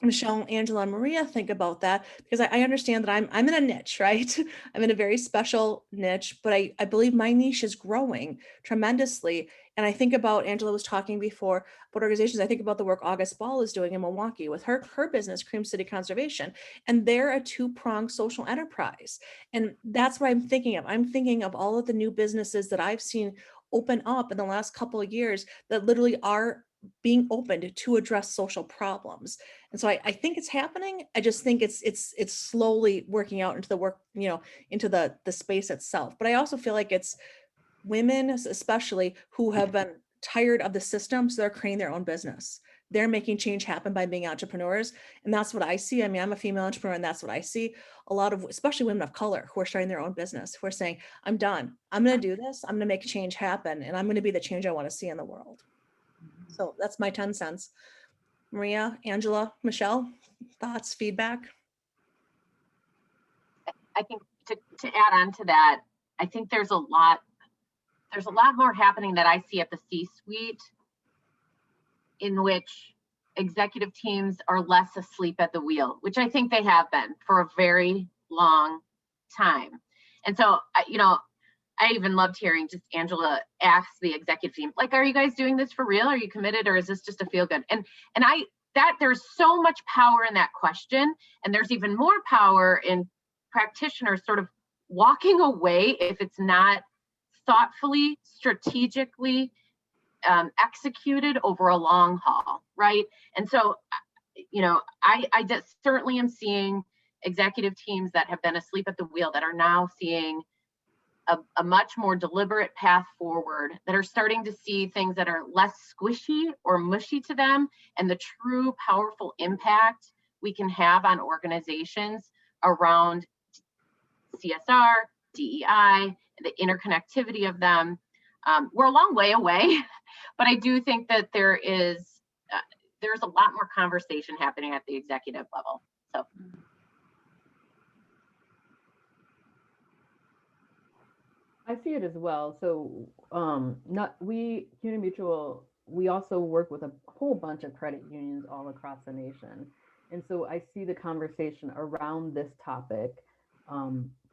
Michelle, Angela, and Maria think about that, because I understand that I'm in a niche, right? I'm in a very special niche, but I believe my niche is growing tremendously. And I think about, Angela was talking before about organizations. I think about the work August Ball is doing in Milwaukee with her business, Cream City Conservation, and they're a 2-pronged social enterprise. And that's what I'm thinking of. I'm thinking of all of the new businesses that I've seen open up in the last couple of years that literally are being opened to address social problems. And so I think it's happening. I just think it's slowly working out into the work, into the space itself. But I also feel like it's women especially who have been tired of the system, so they're creating their own business. They're making change happen by being entrepreneurs. And that's what I see. I mean, I'm a female entrepreneur, and that's what I see. A lot of, especially women of color, who are starting their own business, who are saying, I'm done. I'm going to do this. I'm going to make change happen. And I'm going to be the change I want to see in the world. So that's my 10 cents. Maria, Angela, Michelle, thoughts, feedback? I think to add on to that, I think there's a lot more happening that I see at the C-suite, in which executive teams are less asleep at the wheel, which I think they have been for a very long time. And so, I even loved hearing just Angela ask the executive team, like, are you guys doing this for real? Are you committed, or is this just a feel good? And there's so much power in that question. And there's even more power in practitioners sort of walking away if it's not thoughtfully, strategically executed over a long haul, right? And so, I just certainly am seeing executive teams that have been asleep at the wheel that are now seeing a much more deliberate path forward, that are starting to see things that are less squishy or mushy to them, and the true powerful impact we can have on organizations around CSR, DEI, the interconnectivity of them. We're a long way away, but I do think that there's a lot more conversation happening at the executive level. So. I see it as well. So CUNY Mutual, we also work with a whole bunch of credit unions all across the nation. And so I see the conversation around this topic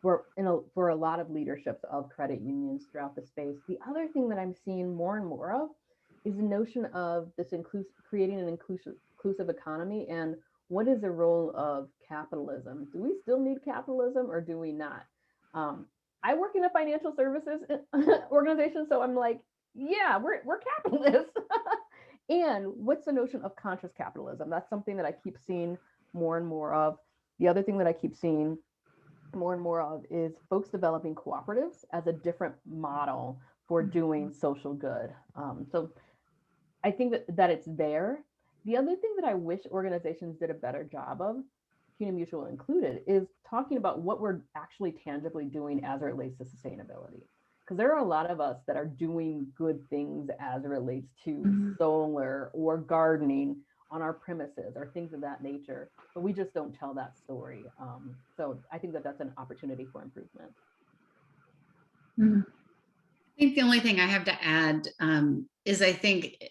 for a lot of leaderships of credit unions throughout the space. The other thing that I'm seeing more and more of is the notion of this creating an inclusive economy, and what is the role of capitalism? Do we still need capitalism, or do we not? I work in a financial services organization, so I'm like, yeah, we're capitalists. And what's the notion of conscious capitalism? That's something that I keep seeing more and more of. The other thing that I keep seeing more and more of is folks developing cooperatives as a different model for doing social good. So I think that it's there. The other thing that I wish organizations did a better job of, CUNY Mutual included, is talking about what we're actually tangibly doing as it relates to sustainability. Because there are a lot of us that are doing good things as it relates to solar or gardening on our premises or things of that nature, but we just don't tell that story. So I think that that's an opportunity for improvement. I think the only thing I have to add is I think,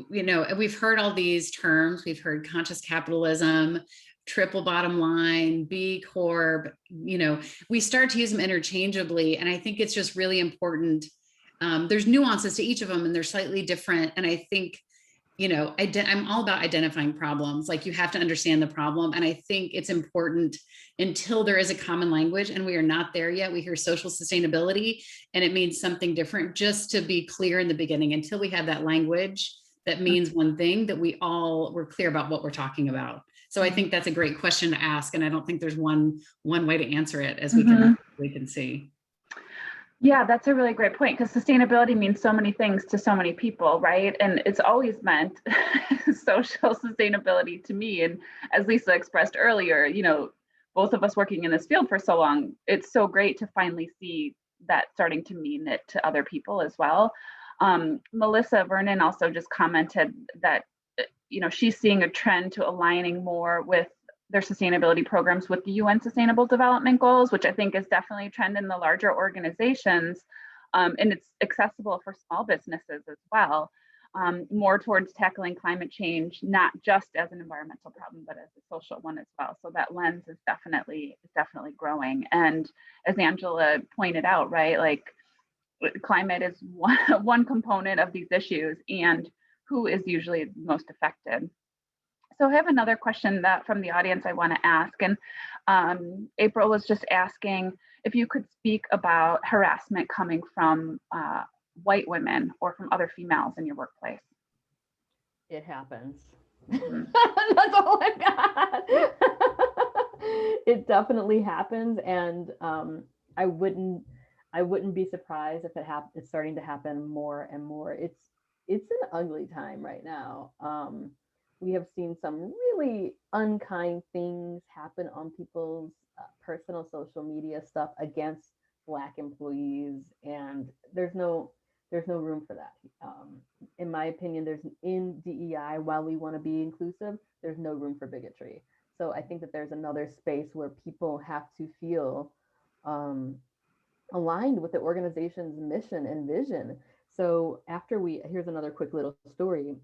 we've heard all these terms. We've heard conscious capitalism, triple bottom line, B Corp, we start to use them interchangeably. And I think it's just really important. There's nuances to each of them, and they're slightly different. And I think, I'm all about identifying problems. Like, you have to understand the problem. And I think it's important, until there is a common language, and we are not there yet. We hear social sustainability and it means something different, just to be clear in the beginning, until we have that language that means one thing, that we're clear about what we're talking about. So I think that's a great question to ask. And I don't think there's one way to answer it, as we can see. Yeah, that's a really great point, because sustainability means so many things to so many people, right? And it's always meant social sustainability to me. And as Lisa expressed earlier, both of us working in this field for so long, it's so great to finally see that starting to mean it to other people as well. Melissa Vernon also just commented that, she's seeing a trend to aligning more with their sustainability programs with the UN Sustainable Development Goals, which I think is definitely a trend in the larger organizations. And it's accessible for small businesses as well, more towards tackling climate change, not just as an environmental problem, but as a social one as well. So that lens is definitely growing. And as Angela pointed out, right, like, climate is one component of these issues, and who is usually most affected. So I have another question that from the audience I want to ask. And April was just asking if you could speak about harassment coming from white women or from other females in your workplace. It happens. That's all I've got. It definitely happens. And I wouldn't be surprised if it's starting to happen more and more. It's an ugly time right now. We have seen some really unkind things happen on people's personal social media stuff against Black employees, and there's no room for that. In my opinion, there's in DEI, while we want to be inclusive, there's no room for bigotry. So I think that there's another space where people have to feel um, aligned with the organization's mission and vision. So here's another quick little story.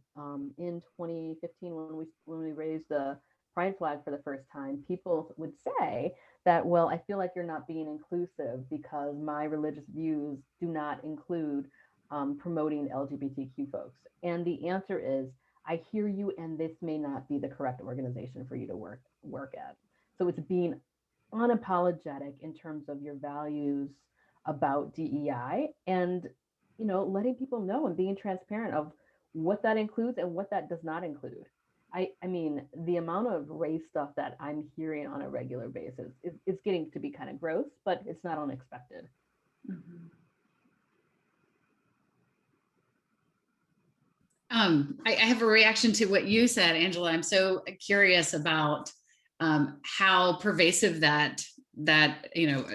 In 2015, when we raised the pride flag for the first time, people would say that, well, I feel like you're not being inclusive because my religious views do not include promoting LGBTQ folks. And the answer is, I hear you, and this may not be the correct organization for you to work at. So it's being unapologetic in terms of your values about DEI, and letting people know and being transparent of what that includes and what that does not include. I mean, the amount of race stuff that I'm hearing on a regular basis is getting to be kind of gross, but it's not unexpected. Mm-hmm. I have a reaction to what you said, Angela. I'm so curious about how pervasive that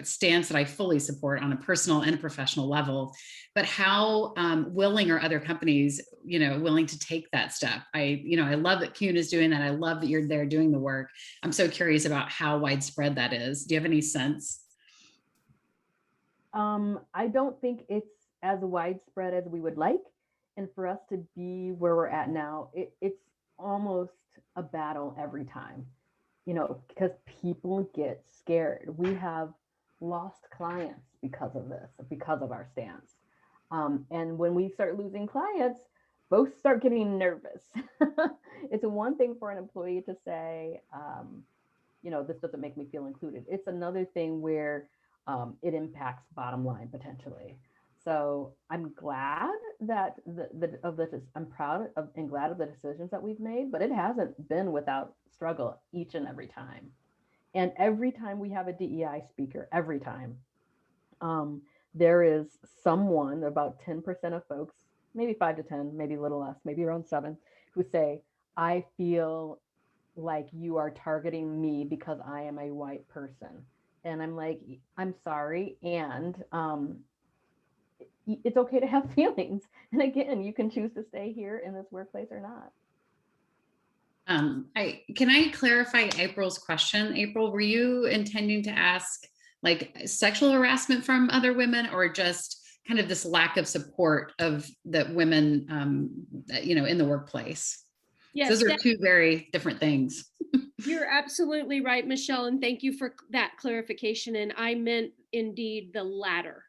stance that I fully support on a personal and professional level, but how willing are other companies, willing to take that step? I love that Kuhn is doing that. I love that you're there doing the work. I'm so curious about how widespread that is. Do you have any sense? I don't think it's as widespread as we would like. And for us to be where we're at now, it's almost a battle every time, because people get scared. We have lost clients because of this, because of our stance. And when we start losing clients, folks start getting nervous. It's one thing for an employee to say, this doesn't make me feel included. It's another thing where it impacts bottom line potentially. So I'm glad that I'm proud of and glad of the decisions that we've made, but it hasn't been without struggle each and every time. And every time we have a DEI speaker, every time, there is someone, about 10% of folks, maybe 5 to 10, maybe a little less, maybe around 7, who say, I feel like you are targeting me because I am a white person. And I'm like, I'm sorry. And it's okay to have feelings. And again, you can choose to stay here in this workplace or not. Can I clarify April's question? April, were you intending to ask like sexual harassment from other women, or just kind of this lack of support of that women, in the workplace? Yes, those are two very different things. You're absolutely right, Michelle, and thank you for that clarification. And I meant indeed the latter.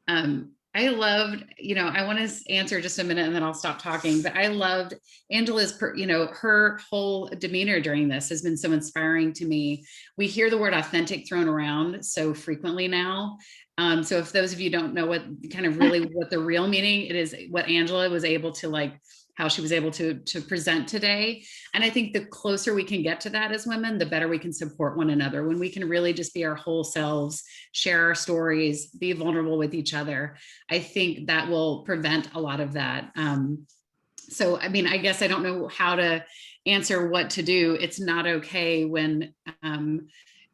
I loved, I want to answer just a minute and then I'll stop talking, but I loved Angela's, her whole demeanor during this has been so inspiring to me. We hear the word authentic thrown around so frequently now. So if those of you don't know what the real meaning, it is what Angela was able to how she was able to present today. And I think the closer we can get to that as women, the better we can support one another. When we can really just be our whole selves, share our stories, be vulnerable with each other, I think that will prevent a lot of that. So, I mean, I guess I don't know how to answer what to do. It's not okay when,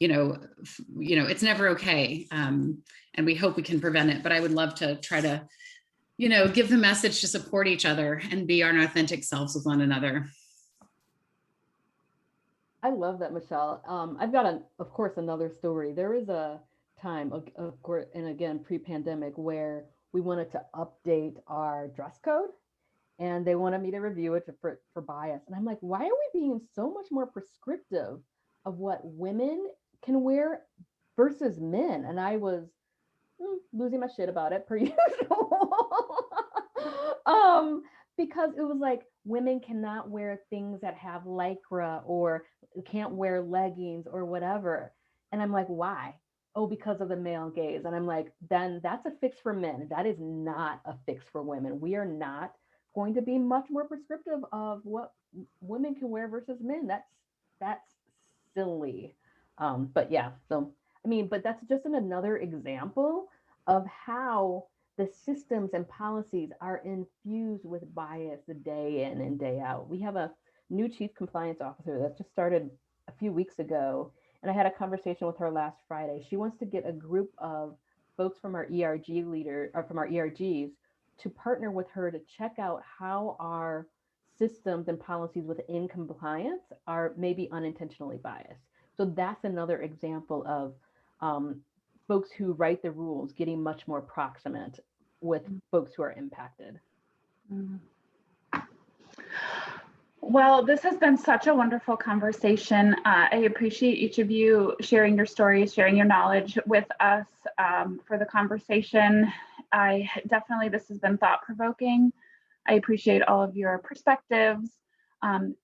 it's never okay. And we hope we can prevent it, but I would love to try to give the message to support each other and be our authentic selves with one another. I love that, Michelle. I've got, of course, another story. There is a time, of course, and again, pre-pandemic, where we wanted to update our dress code, and they wanted me to review it for bias. And I'm like, why are we being so much more prescriptive of what women can wear versus men? And I was losing my shit about it, per usual. Because it was like, women cannot wear things that have lycra, or can't wear leggings or whatever. And I'm like, why? Oh, because of the male gaze. And I'm like, then that's a fix for men. That is not a fix for women. We are not going to be much more prescriptive of what women can wear versus men. That's silly. But yeah, so I mean, but that's just another example of how the systems and policies are infused with bias day in and day out. We have a new chief compliance officer that just started a few weeks ago, and I had a conversation with her last Friday. She wants to get a group of folks from our ERG leader or from our ERGs to partner with her to check out how our systems and policies within compliance are maybe unintentionally biased. So that's another example of folks who write the rules getting much more proximate with folks who are impacted. Well, this has been such a wonderful conversation. I appreciate each of you sharing your stories, sharing your knowledge with us for the conversation. This has been thought-provoking. I appreciate all of your perspectives.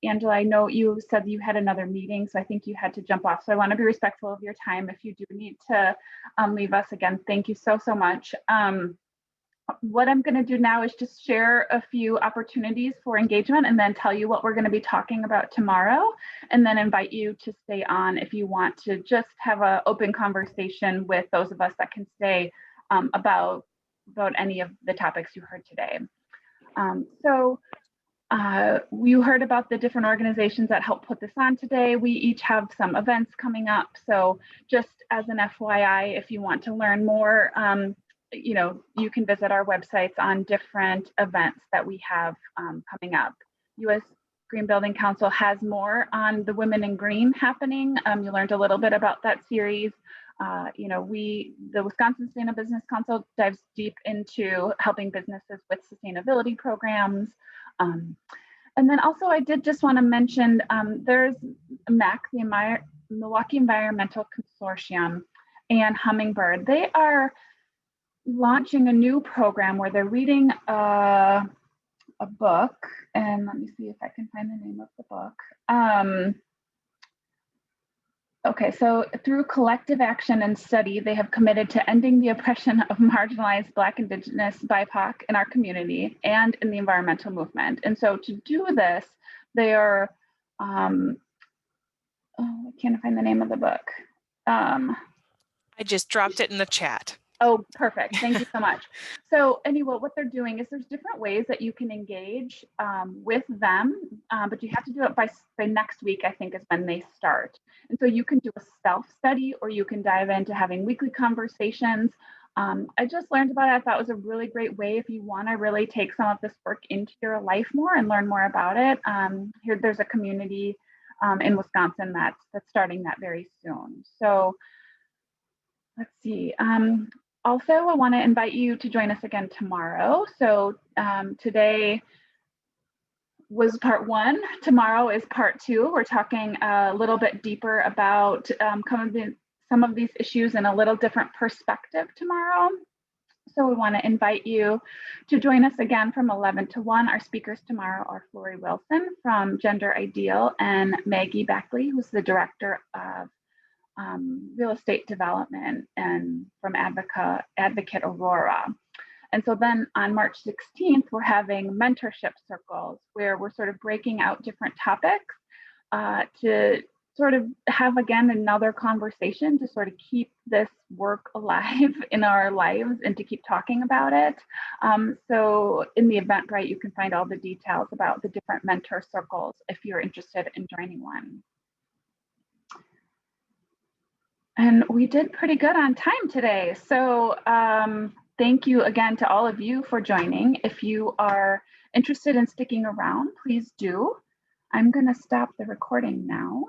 Angela, I know you said you had another meeting, so I think you had to jump off. So I want to be respectful of your time. If you do need to leave us again, thank you so much. What I'm going to do now is just share a few opportunities for engagement and then tell you what we're going to be talking about tomorrow, and then invite you to stay on if you want to just have an open conversation with those of us that can stay about any of the topics you heard today. You heard about the different organizations that help put this on today. We each have some events coming up. So just as an FYI, if you want to learn more, you can visit our websites on different events that we have coming up. U.S. Green Building Council has more on the Women in Green happening. You learned a little bit about that series. The Wisconsin Sustainable Business Council dives deep into helping businesses with sustainability programs. And then also I did just want to mention there's MAC, the Milwaukee Environmental Consortium, and Hummingbird. They are launching a new program where they're reading a book, and let me see if I can find the name of the book. Okay, so through collective action and study, they have committed to ending the oppression of marginalized Black, Indigenous, BIPOC in our community and in the environmental movement. And so to do this, they are, I can't find the name of the book. I just dropped it in the chat. Oh, perfect. Thank you so much. So anyway, what they're doing is there's different ways that you can engage with them, but you have to do it by next week, I think is when they start. And so you can do a self-study or you can dive into having weekly conversations. I just learned about it. I thought it was a really great way if you want to really take some of this work into your life more and learn more about it. Here, there's a community in Wisconsin that's starting that very soon. So let's see. Also, I want to invite you to join us again tomorrow. So today was part one. Tomorrow is part two. We're talking a little bit deeper about some of these issues in a little different perspective tomorrow. So we want to invite you to join us again from 11 to 1. Our speakers tomorrow are Flory Wilson from Gender Ideal and Maggie Beckley, who's the director of real estate development and from Advocate Aurora. And so then on March 16th, we're having mentorship circles where we're sort of breaking out different topics to sort of have, again, another conversation to sort of keep this work alive in our lives and to keep talking about it. So in the Eventbrite, you can find all the details about the different mentor circles if you're interested in joining one. And we did pretty good on time today. So thank you again to all of you for joining. If you are interested in sticking around, please do. I'm going to stop the recording now.